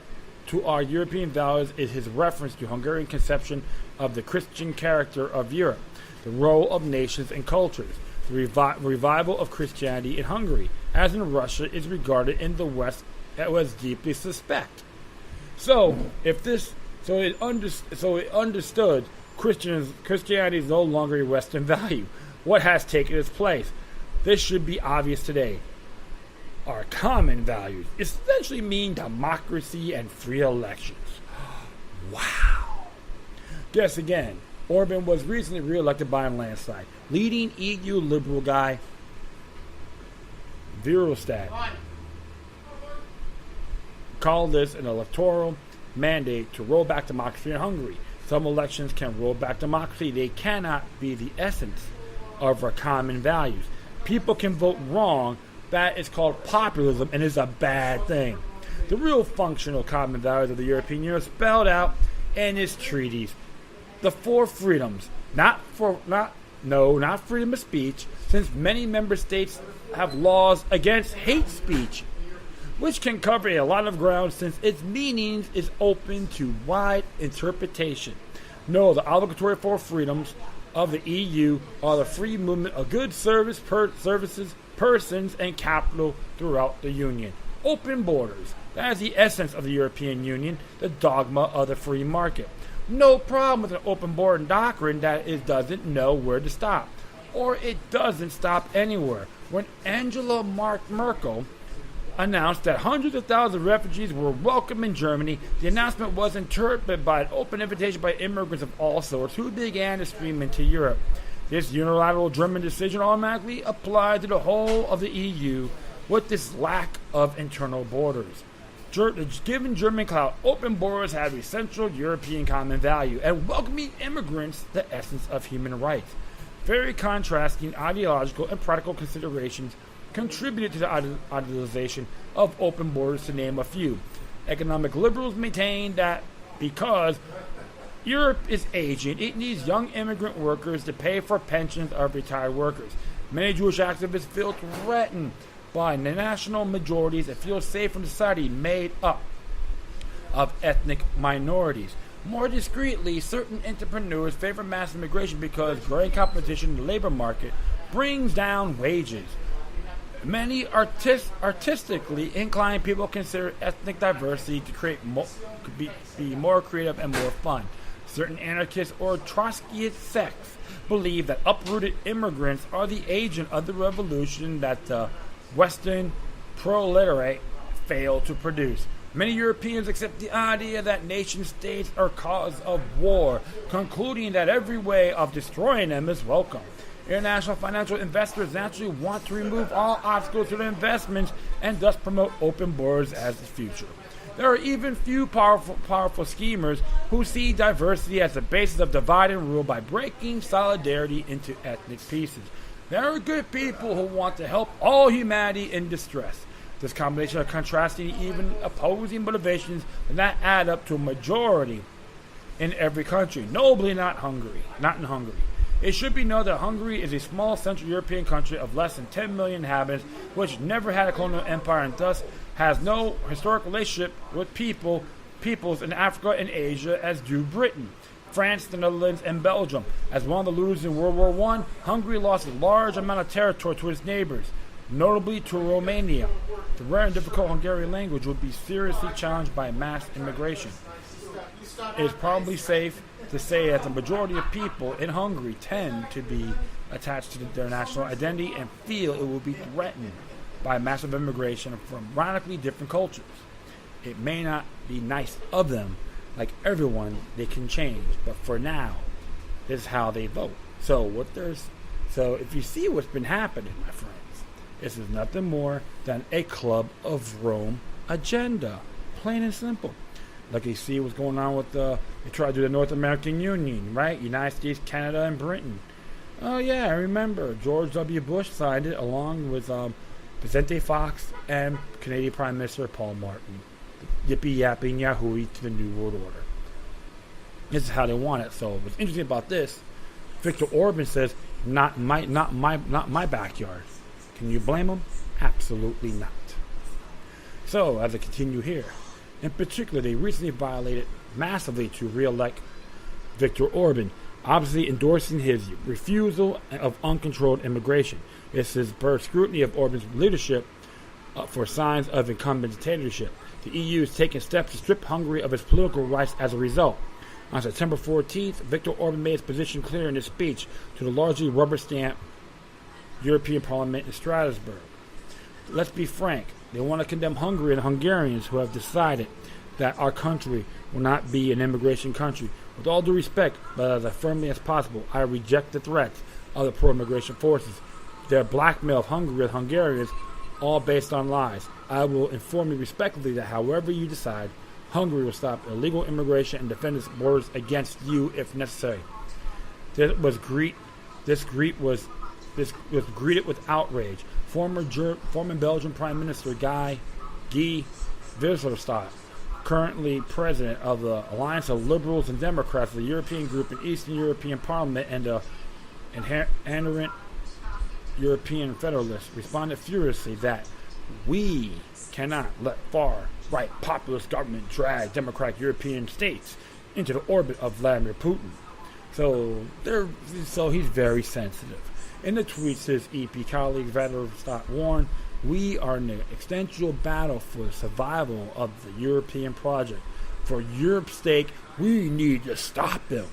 to our European values is his reference to Hungarian conception of the Christian character of Europe, the role of nations and cultures. The revival of Christianity in Hungary, as in Russia, is regarded in the West as deeply suspect. So, it understood Christianity is no longer a Western value. What has taken its place? This should be obvious today. our common values essentially mean democracy and free elections. Wow. Guess again, Orban was recently re-elected by a landslide. Leading EU liberal guy, Verhofstadt, called this an electoral mandate to roll back democracy in Hungary. Some elections can roll back democracy. They cannot be the essence of our common values. People can vote wrong. That is called populism and is a bad thing. The real functional common values of the European Union are spelled out in its treaties. The four freedoms, not freedom of speech, since many member states have laws against hate speech, which can cover a lot of ground since its meaning is open to wide interpretation. No, the obligatory four freedoms of the EU are the free movement of goods, services, persons, and capital throughout the Union. Open borders. That is the essence of the European Union, the dogma of the free market. No problem with an open border doctrine that it doesn't know where to stop. Or it doesn't stop anywhere. When Angela Merkel announced that hundreds of thousands of refugees were welcome in Germany, the announcement was interpreted by an open invitation by immigrants of all sorts who began to stream into Europe. This unilateral German decision automatically applied to the whole of the EU with this lack of internal borders. Given German clout, open borders have a central European common value, and welcoming immigrants the essence of human rights. Very contrasting ideological and practical considerations contributed to the idealization of open borders, to name a few. Economic liberals maintain that because Europe is aging, it needs young immigrant workers to pay for pensions of retired workers. Many Jewish activists feel threatened by the national majorities and feel safe from society made up of ethnic minorities. More discreetly, certain entrepreneurs favor mass immigration because growing competition in the labor market brings down wages. Many artistically inclined people consider ethnic diversity to be more creative and more fun. Certain anarchists or Trotskyist sects believe that uprooted immigrants are the agent of the revolution that the Western proletariat failed to produce. Many Europeans accept the idea that nation-states are cause of war, concluding that every way of destroying them is welcome. International financial investors naturally want to remove all obstacles to their investments and thus promote open borders as the future. There are even few powerful schemers who see diversity as the basis of divide and rule by breaking solidarity into ethnic pieces. There are good people who want to help all humanity in distress. This combination of contrasting, even opposing motivations does not add up to a majority in every country. Notably not in Hungary. It should be noted that Hungary is a small Central European country of less than 10 million inhabitants, which never had a colonial empire and thus has no historic relationship with peoples in Africa and Asia as do Britain, France, the Netherlands, and Belgium. As one of the losers in World War I, Hungary lost a large amount of territory to its neighbors, notably to Romania. The rare and difficult Hungarian language would be seriously challenged by mass immigration. It is probably safe to say that the majority of people in Hungary tend to be attached to their national identity and feel it will be threatened by massive immigration from radically different cultures. It may not be nice of them, like everyone, they can change, but for now, this is how they vote. So if you see what's been happening, my friends, this is nothing more than a Club of Rome agenda, plain and simple. Like you see what's going on with they try to do the North American Union, right? United States, Canada, and Britain. Oh yeah, I remember George W. Bush signed it along with Vicente Fox and Canadian Prime Minister Paul Martin. Yippee yapping yahooey to the New World Order. This is how they want it. So what's interesting about this, Viktor Orban says, not my backyard. Can you blame him? Absolutely not. So as I continue here, in particular, they recently violated massively to re-elect Viktor Orban, obviously endorsing his refusal of uncontrolled immigration. This is per scrutiny of Orban's leadership for signs of incumbent dictatorship. The EU is taking steps to strip Hungary of its political rights as a result. On September 14th, Viktor Orban made his position clear in his speech to the largely rubber-stamped European Parliament in Strasbourg. let's be frank. They want to condemn Hungary and Hungarians who have decided that our country will not be an immigration country. With all due respect, but as firmly as possible, I reject the threats of the pro-immigration forces. Their blackmail of Hungary and Hungarians, all based on lies. I will inform you respectfully that however you decide, Hungary will stop illegal immigration and defend its borders against you if necessary. This was greeted with outrage. Former Belgian Prime Minister Guy Verhofstadt, currently president of the Alliance of Liberals and Democrats, the European group in Eastern European Parliament, and the inherent European Federalists, responded furiously that we cannot let far-right populist government drag democratic European states into the orbit of Vladimir Putin. So he's very sensitive. In the tweets, his EP colleague Verhofstadt warned, "We are in an existential battle for the survival of the European project. For Europe's sake, we need to stop them."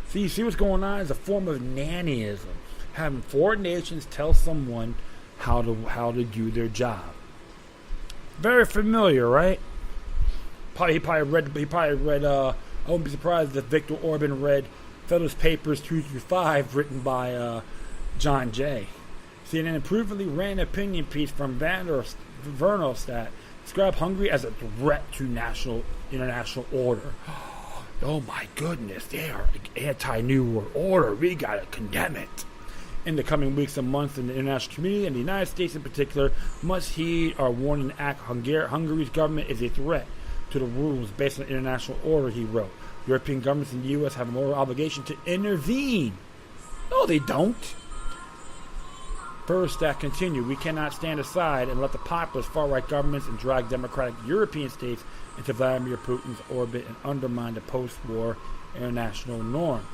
See what's going on? It's a form of nannyism, having foreign nations tell someone how to do their job. Very familiar, right? He probably read. I wouldn't be surprised if Viktor Orban read Federalist Papers 2-5, written by John Jay. CNN improvingly ran an opinion piece from Verhofstadt described Hungary as a threat to international order. Oh my goodness, they are anti-New World Order. We gotta condemn it. In the coming weeks and months, in the international community and the United States in particular must heed our warning and act. Hungary's government is a threat to the rules based on international order, he wrote. European governments and the U.S. have a moral obligation to intervene. No, they don't. First, that continued. We cannot stand aside and let the populist far-right governments and drag democratic European states into Vladimir Putin's orbit and undermine the post-war international norms.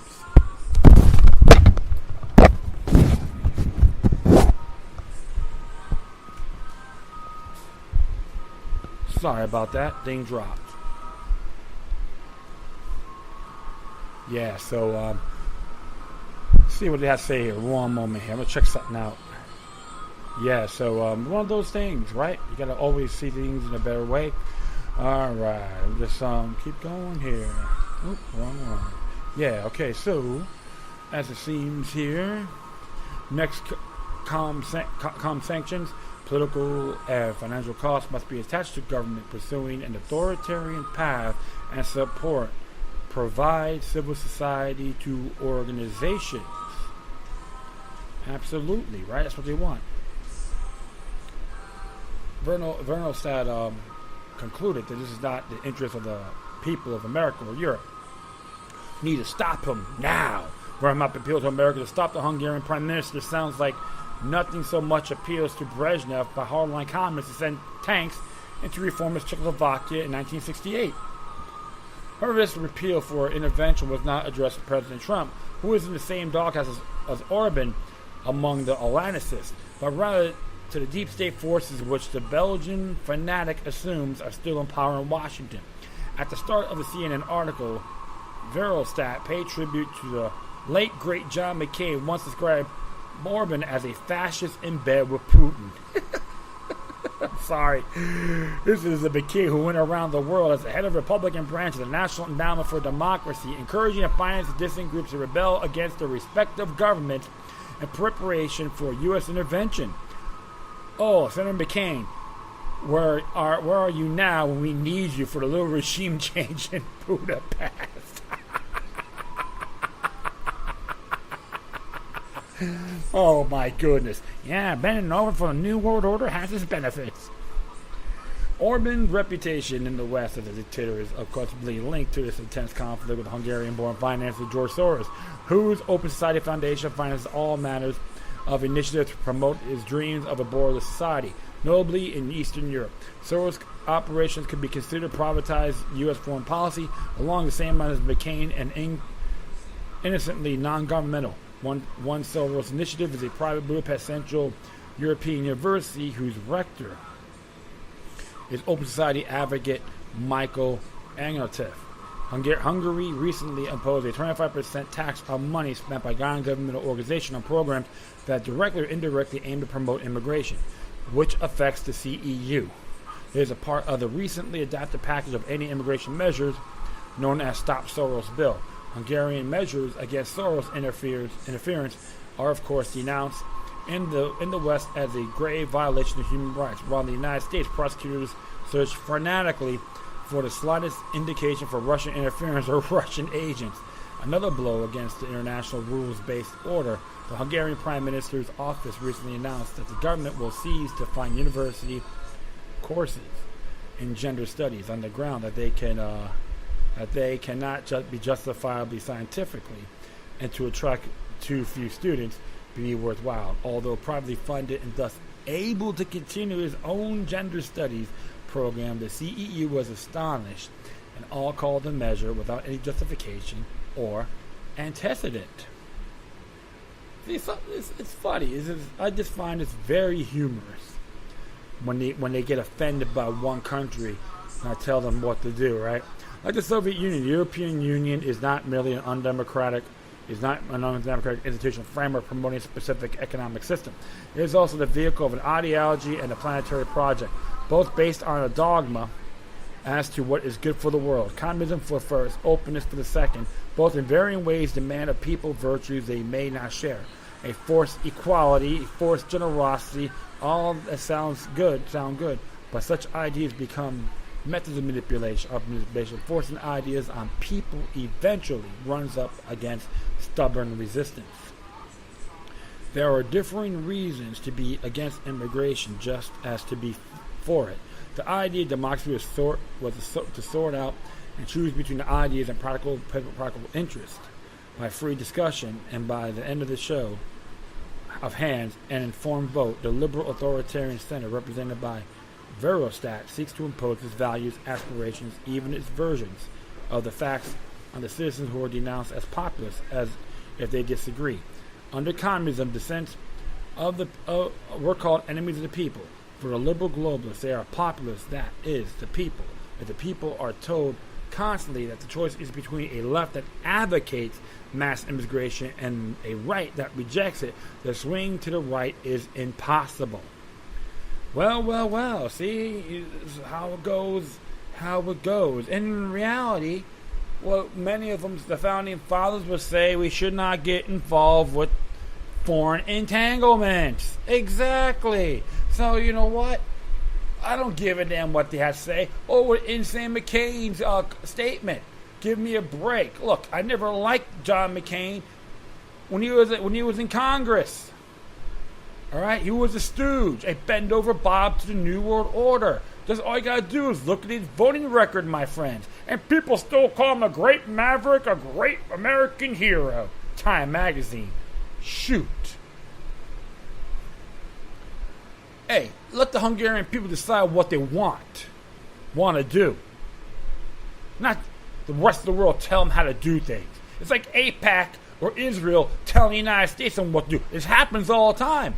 Sorry about that. Thing dropped. Yeah, so, see what they have to say here. One moment here. I'm going to check something out. Yeah, so, one of those things, right? You got to always see things in a better way. Alright, just, keep going here. Oop, wrong one. Yeah, okay, so, as it seems here, next calm sanctions, political and financial costs must be attached to government pursuing an authoritarian path and support. Provide civil society to organizations. Absolutely, right? That's what they want. Verhofstadt concluded that this is not the interest of the people of America or Europe. We need to stop him now. Verhofstadt appealed to America to stop the Hungarian Prime Minister. Sounds like nothing so much appeals to Brezhnev by hardline communists to send tanks into reformist Czechoslovakia in 1968. However, this repeal for intervention was not addressed to President Trump, who is in the same doghouse as Orban among the Alliancists, but rather to the deep state forces which the Belgian fanatic assumes are still in power in Washington. At the start of the CNN article, Verhofstadt paid tribute to the late great John McCain, once described Orban as a fascist in bed with Putin. I'm sorry. This is a McCain who went around the world as the head of the Republican branch of the National Endowment for Democracy, encouraging and financing dissident groups to rebel against their respective governments in preparation for U.S. intervention. Oh, Senator McCain, where are you now when we need you for the little regime change in Budapest? Oh my goodness. Yeah, bending over for the New World Order has its benefits. Orban's reputation in the West as a dictator is, of course, linked to this intense conflict with Hungarian-born financier George Soros, whose Open Society Foundation finances all matters of initiative to promote his dreams of a borderless society, notably in Eastern Europe. Soros' operations could be considered privatized U.S. foreign policy along the same lines as McCain and innocently non-governmental. One Soros initiative is a private Budapest Central European University whose rector is Open Society advocate Michael Angertev. Hungary recently imposed a 25% tax on money spent by non-governmental organizations on programs that directly or indirectly aim to promote immigration. which affects the CEU. It is a part of the recently adopted package of anti-immigration measures known as Stop Soros Bill. Hungarian measures against Soros interference are, of course, denounced in the West as a grave violation of human rights, while in the United States, prosecutors search fanatically for the slightest indication for Russian interference or Russian agents. Another blow against the international rules-based order. The Hungarian Prime Minister's office recently announced that the government will cease to fund university courses in gender studies on the ground that they cannot be justifiably scientifically, and to attract too few students be worthwhile. Although privately funded and thus able to continue its own gender studies program, the CEU was astonished and all called the measure without any justification or antecedent. See, it's funny. I just find it's very humorous when they get offended by one country and I tell them what to do, right? Like the Soviet Union, the European Union is not merely an undemocratic institutional framework promoting a specific economic system. It is also the vehicle of an ideology and a planetary project, both based on a dogma as to what is good for the world. Communism for the first, openness for the second, both in varying ways demand of people virtues they may not share. A forced equality, forced generosity, all that sound good, but such ideas become methods of manipulation, forcing ideas on people eventually runs up against stubborn resistance. There are differing reasons to be against immigration just as to be for it. The idea of democracy was to sort out and choose between the ideas and practical interest by free discussion, and by the end of the show of hands and informed vote, the liberal authoritarian center represented by Verhofstadt seeks to impose its values, aspirations, even its versions of the facts on the citizens who are denounced as populists, as if they disagree. Under communism, dissent were called enemies of the people. For the liberal globalists, they are populists, that is, the people. If the people are told constantly that the choice is between a left that advocates mass immigration and a right that rejects it, the swing to the right is impossible. Well, see how it goes. In reality, what many of them, the founding fathers, would say, we should not get involved with foreign entanglements. Exactly. So, you know what? I don't give a damn what they have to say. Oh, with Insane McCain's statement. Give me a break. Look, I never liked John McCain when he was in Congress. All right, he was a stooge, a bend-over Bob to the New World Order. Just all you gotta do is look at his voting record, my friends, and people still call him a great maverick, a great American hero. Time magazine. Shoot. Hey, let the Hungarian people decide what they want to do. Not the rest of the world tell them how to do things. It's like AIPAC or Israel telling the United States on what to do. This happens all the time.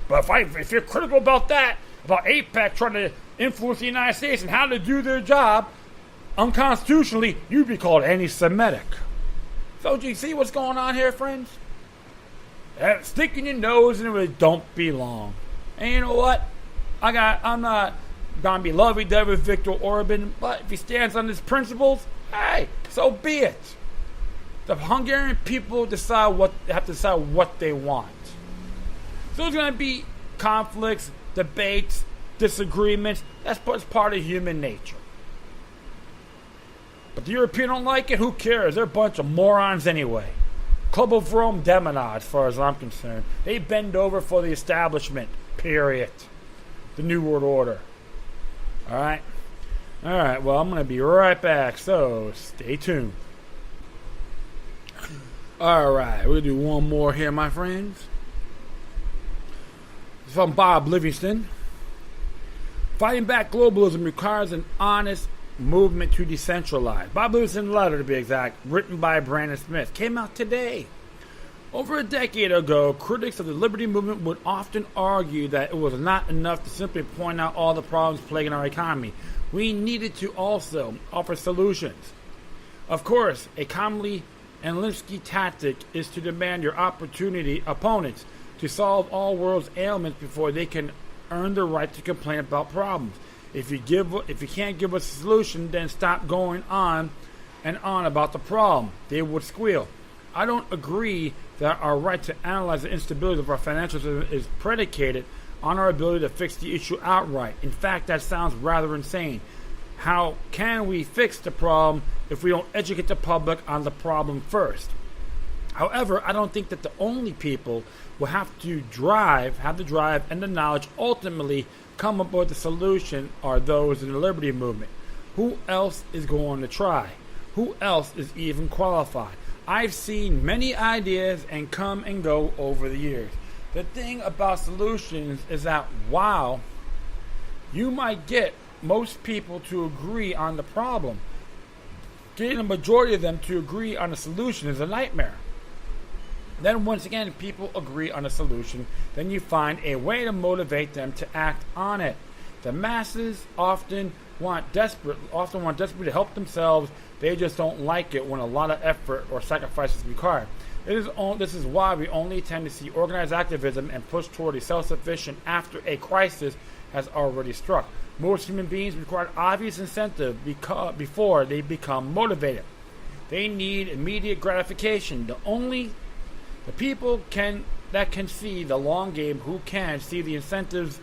But if you're critical about that, about AIPAC trying to influence the United States and how to do their job, unconstitutionally, you'd be called anti-Semitic. So do you see what's going on here, friends? Sticking your nose into it don't belong. And you know what? I'm not gonna be lovey-dovey with Viktor Orban, but if he stands on his principles, hey, so be it. The Hungarian people have to decide what they want. So there's going to be conflicts, debates, disagreements. That's part of human nature. But the Europeans don't like it. Who cares? They're a bunch of morons anyway. Club of Rome Demona, as far as I'm concerned. They bend over for the establishment. Period. The New World Order. All right? All right, well, I'm going to be right back, so stay tuned. All right, we'll do one more here, my friends. It's from Bob Livingston. Fighting back globalism requires an honest movement to decentralize. Bob Livingston's letter, to be exact, written by Brandon Smith, came out today. Over a decade ago, critics of the liberty movement would often argue that it was not enough to simply point out all the problems plaguing our economy. We needed to also offer solutions. Of course, a commonly Alinsky tactic is to demand your opponents to solve all world's ailments before they can earn the right to complain about problems. If you can't give us a solution, then stop going on and on about the problem, they would squeal. I don't agree that our right to analyze the instability of our financial system is predicated on our ability to fix the issue outright. In fact, that sounds rather insane. How can we fix the problem if we don't educate the public on the problem first? However, I don't think that the only people will have the drive and the knowledge ultimately come up with a solution are those in the liberty movement. Who else is going to try? Who else is even qualified? I've seen many ideas and come and go over the years. The thing about solutions is that while you might get most people to agree on the problem, getting a majority of them to agree on a solution is a nightmare. Then once again, people agree on a solution, then you find a way to motivate them to act on it. The masses often want desperately to help themselves. They just don't like it when a lot of effort or sacrifice is required. This is why we only tend to see organized activism and push toward a self-sufficient after a crisis has already struck. Most human beings require obvious incentive before they become motivated. They need immediate gratification. The people that can see the long game, who can see the incentives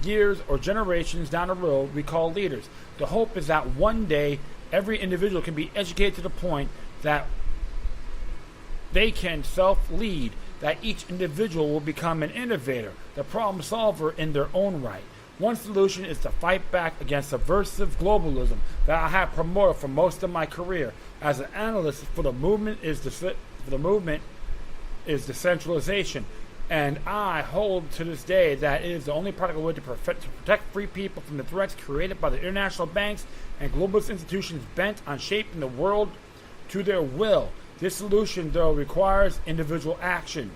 years or generations down the road, we call leaders. The hope is that one day every individual can be educated to the point that they can self-lead, that each individual will become an innovator, the problem solver in their own right. One solution is to fight back against subversive globalism that I have promoted for most of my career. As an analyst for the movement is decentralization, and I hold to this day that it is the only practical way to protect free people from the threats created by the international banks and globalist institutions bent on shaping the world to their will. This solution, though, requires individual action.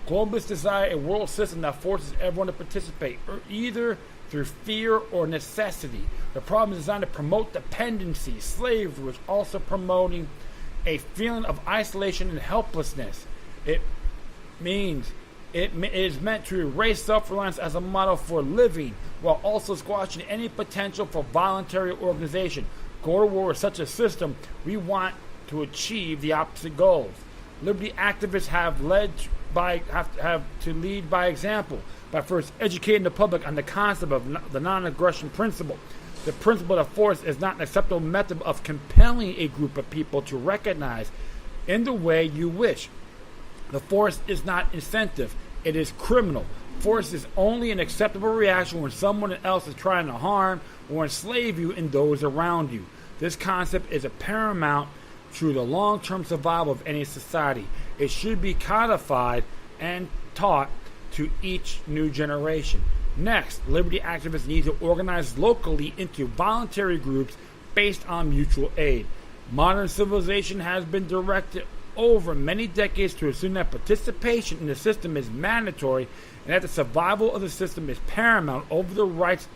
Globalists desire a world system that forces everyone to participate, either through fear or necessity. The problem is designed to promote dependency, slavery, which also promoting a feeling of isolation and helplessness. It is meant to erase self-reliance as a model for living, while also squashing any potential for voluntary organization. Go to war with such a system, we want to achieve the opposite goals. Liberty activists have to lead by example by first educating the public on the concept of the non-aggression principle. The principle of force is not an acceptable method of compelling a group of people to recognize in the way you wish. The force is not incentive, it is criminal. Force is only an acceptable reaction when someone else is trying to harm or enslave you and those around you. This concept is paramount to the long-term survival of any society. It should be codified and taught to each new generation. Next, liberty activists need to organize locally into voluntary groups based on mutual aid. Modern civilization has been directed over many decades to assume that participation in the system is mandatory and that the survival of the system is paramount over the rights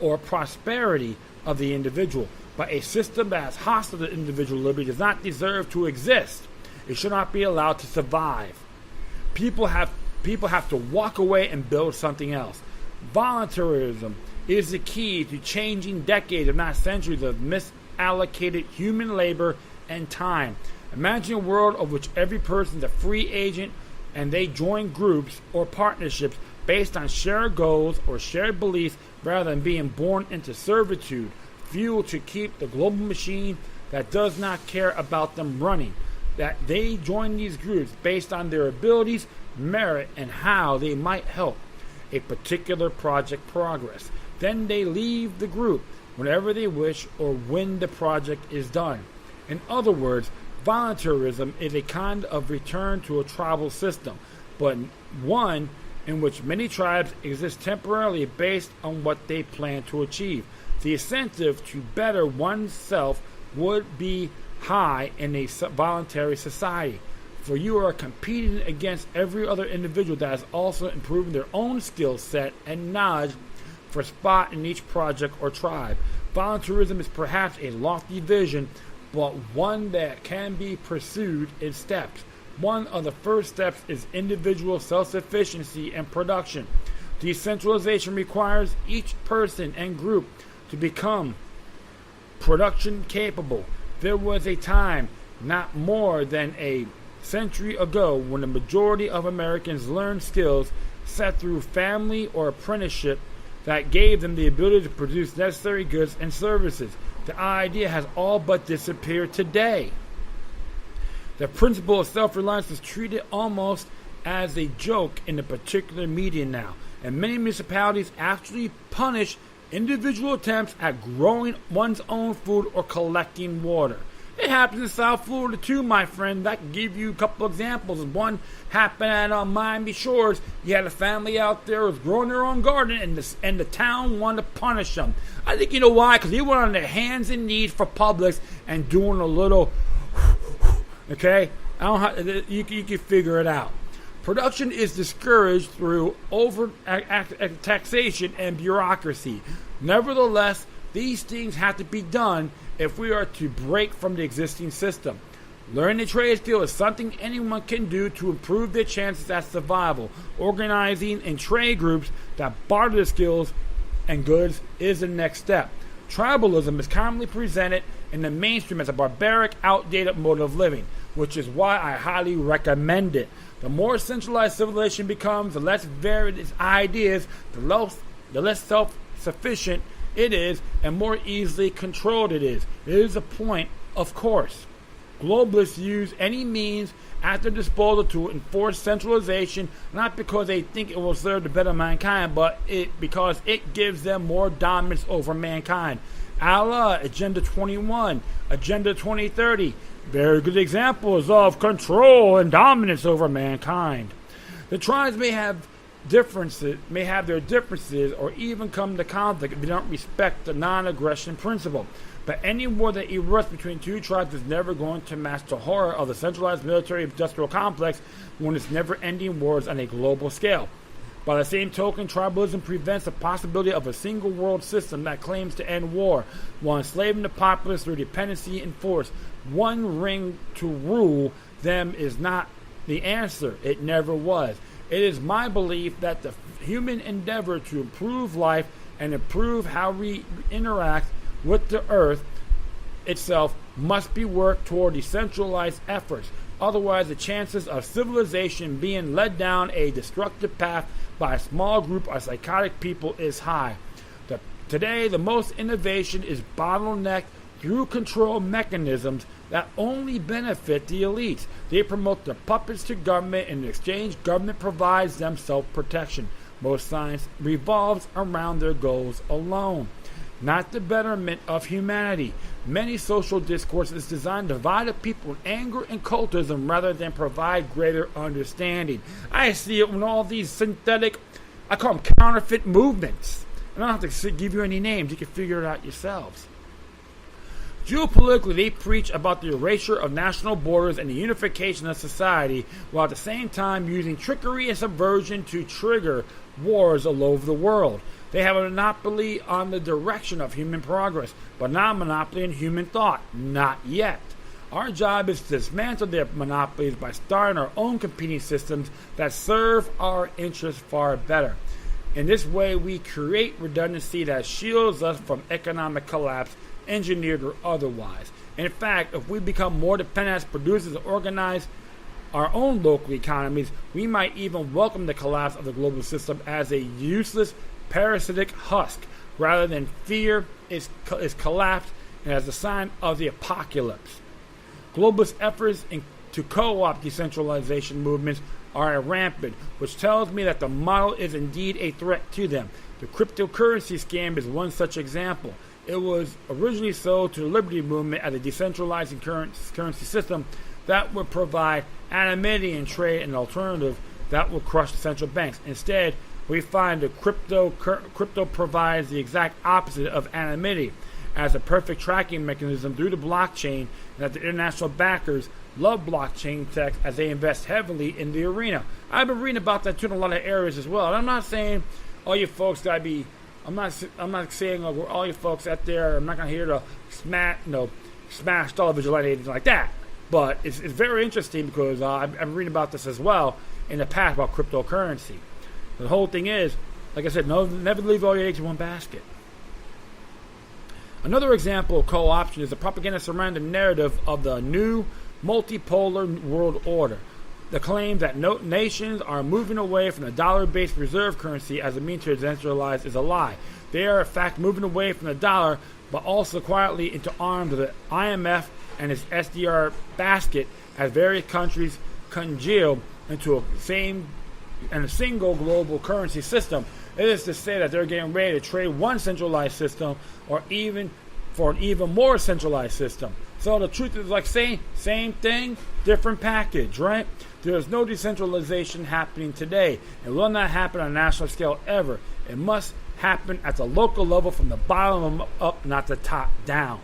or prosperity of the individual. But a system that is hostile to individual liberty does not deserve to exist. It should not be allowed to survive. People have to walk away and build something else. Voluntarism is the key to changing decades, if not centuries, of misallocated human labor and time. Imagine a world of which every person is a free agent and they join groups or partnerships based on shared goals or shared beliefs rather than being born into servitude, fuel to keep the global machine that does not care about them running. That they join these groups based on their abilities, merit, and how they might help a particular project progress. Then they leave the group whenever they wish or when the project is done. In other words, voluntarism is a kind of return to a tribal system, but one in which many tribes exist temporarily based on what they plan to achieve. The incentive to better oneself would be high in a voluntary society, for you are competing against every other individual that is also improving their own skill set and knowledge for spot in each project or tribe. Voluntarism is perhaps a lofty vision, but one that can be pursued in steps. One of the first steps is individual self-sufficiency and production. Decentralization requires each person and group to become production capable. There was a time, not more than a century ago, when the majority of Americans learned skills set through family or apprenticeship that gave them the ability to produce necessary goods and services. The idea has all but disappeared today. The principle of self-reliance is treated almost as a joke in the particular media now, and many municipalities actually punish individual attempts at growing one's own food or collecting water. It happens in South Florida too, my friend. I can give you a couple examples. One happened at Miami Shores. You had a family out there who was growing their own garden, and the town wanted to punish them. I think you know why? Because they went on their hands and knees for Publix and doing a little, okay? I don't have, you can figure it out. Production is discouraged through over taxation and bureaucracy. Nevertheless, these things have to be done if we are to break from the existing system. Learning a trade skill is something anyone can do to improve their chances at survival. Organizing in trade groups that barter the skills and goods is the next step. Tribalism is commonly presented in the mainstream as a barbaric, outdated mode of living, which is why I highly recommend it. The more centralized civilization becomes, the less varied its ideas, the less self-sufficient it is, and more easily controlled it is. It is a point, of course. Globalists use any means at their disposal to enforce centralization, not because they think it will serve the better mankind, but because it gives them more dominance over mankind. A la Agenda 21, Agenda 2030, very good examples of control and dominance over mankind. The tribes may have their differences or even come to conflict if they don't respect the non-aggression principle. But any war that erupts between two tribes is never going to match the horror of the centralized military-industrial complex when it's never-ending wars on a global scale. By the same token, tribalism prevents the possibility of a single world system that claims to end war, while enslaving the populace through dependency and force. One ring to rule them is not the answer. It never was. It is my belief that the human endeavor to improve life and improve how we interact with the earth itself must be worked toward decentralized efforts. Otherwise, the chances of civilization being led down a destructive path by a small group of psychotic people is high. Today, the most innovation is bottlenecked through control mechanisms that only benefit the elites. They promote their puppets to government, and in exchange, government provides them self-protection. Most science revolves around their goals alone, not the betterment of humanity. Many social discourse is designed to divide the people in anger and cultism rather than provide greater understanding. I see it in all these synthetic, I call them counterfeit movements. I don't have to give you any names. You can figure it out yourselves. Geopolitically, they preach about the erasure of national borders and the unification of society, while at the same time using trickery and subversion to trigger wars all over the world. They have a monopoly on the direction of human progress, but not a monopoly in human thought. Not yet. Our job is to dismantle their monopolies by starting our own competing systems that serve our interests far better. In this way, we create redundancy that shields us from economic collapse, engineered or otherwise. In fact, if we become more dependent as producers and organize our own local economies, we might even welcome the collapse of the global system as a useless parasitic husk, rather than fear its collapse and as a sign of the apocalypse. Globalist efforts to co-opt decentralization movements are rampant, which tells me that the model is indeed a threat to them. The cryptocurrency scam is one such example. It was originally sold to the Liberty Movement as a decentralizing currency system that would provide anonymity in trade and an alternative that would crush the central banks. Instead, we find that crypto provides the exact opposite of anonymity as a perfect tracking mechanism through the blockchain, and that the international backers love blockchain tech as they invest heavily in the arena. I've been reading about that too in a lot of areas as well. And I'm not saying all you folks gotta be. I'm not saying all you folks out there. I'm not gonna hear to smash television light anything like that. But it's very interesting because I'm reading about this as well in the past about cryptocurrency. The whole thing is, Like I said, no, never leave all your eggs in one basket. Another example of co-option is the propaganda surrounding the narrative of the new multipolar world order. The claim that nations are moving away from the dollar-based reserve currency as a means to decentralize is a lie. They are, in fact, moving away from the dollar, but also quietly into arms of the IMF and its SDR basket as various countries congeal into a single global currency system. It is to say that they're getting ready to trade one centralized system or even for an even more centralized system. So the truth is like saying same thing, different package, right? There is no decentralization happening today. It will not happen on a national scale ever. It must happen at the local level from the bottom up, not the top down.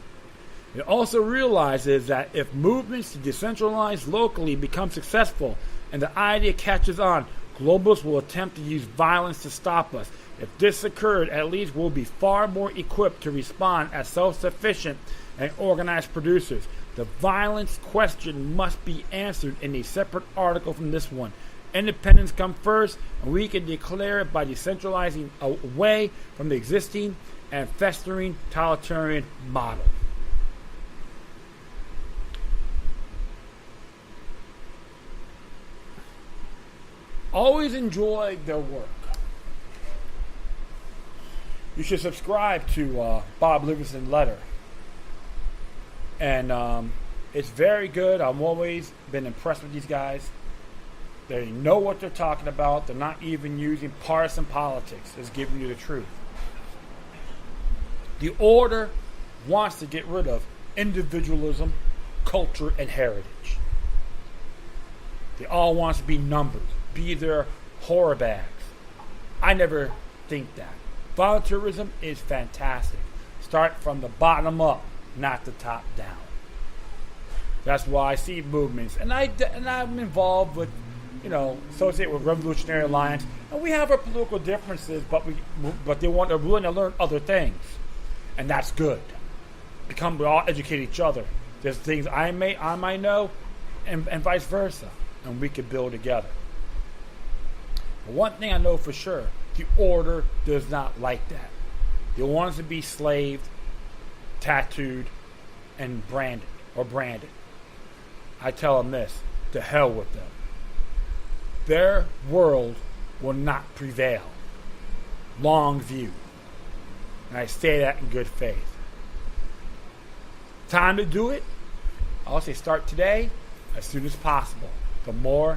It also realizes that if movements to decentralize locally become successful and the idea catches on, globalists will attempt to use violence to stop us. If this occurred, at least we'll be far more equipped to respond as self-sufficient and organized producers. The violence question must be answered in a separate article from this one. Independence comes first, and we can declare it by decentralizing away from the existing and festering totalitarian model. Always enjoy their work. You should subscribe to Bob Livingston's letter. And it's very good. I've always been impressed with these guys. They know what they're talking about. They're not even using partisan politics. It's giving you the truth. The order wants to get rid of individualism, culture, and heritage. They all want to be numbered, be their horror bags. I never think that. Volunteerism is fantastic. Start from the bottom up, not the top down. That's why I see movements, and I'm involved with, associated with Revolutionary Alliance, and we have our political differences, but they're willing to learn other things, and that's good. We all educate each other. There's things I might know, and vice versa, and we can build together. But one thing I know for sure, the order does not like that. They want us to be slaved, tattooed, and branded. I tell them this, to hell with them. Their world will not prevail. Long view. And I say that in good faith. Time to do it? I'll say start today, as soon as possible. The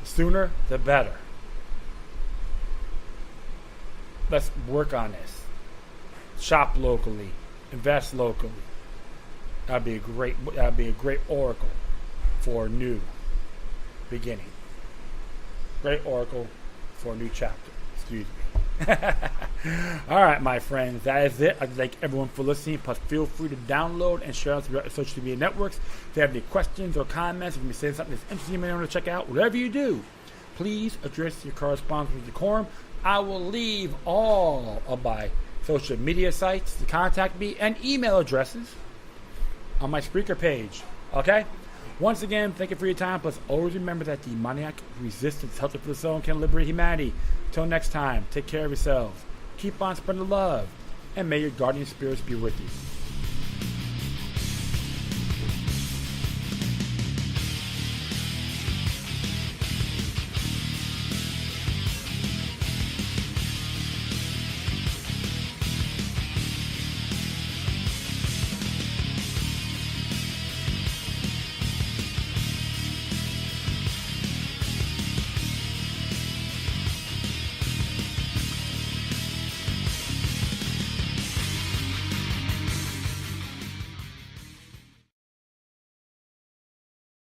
sooner, the better. Let's work on this. Shop locally. Invest locally. That'd be a great oracle for a new beginning. Great oracle for a new chapter. Excuse me. All right, my friends, that is it. I'd like everyone for listening. Plus, feel free to download and share us through your social media networks. If you have any questions or comments, if you say something that's interesting you may want to check out, whatever you do, please address your correspondence with decorum. I will leave all of my social media sites to contact me and email addresses on my Spreaker page. Okay? Once again, thank you for your time. Plus, always remember that demoniac resistance, healthy for the soul, can liberate humanity. Until next time, take care of yourselves. Keep on spreading the love. And may your guardian spirits be with you.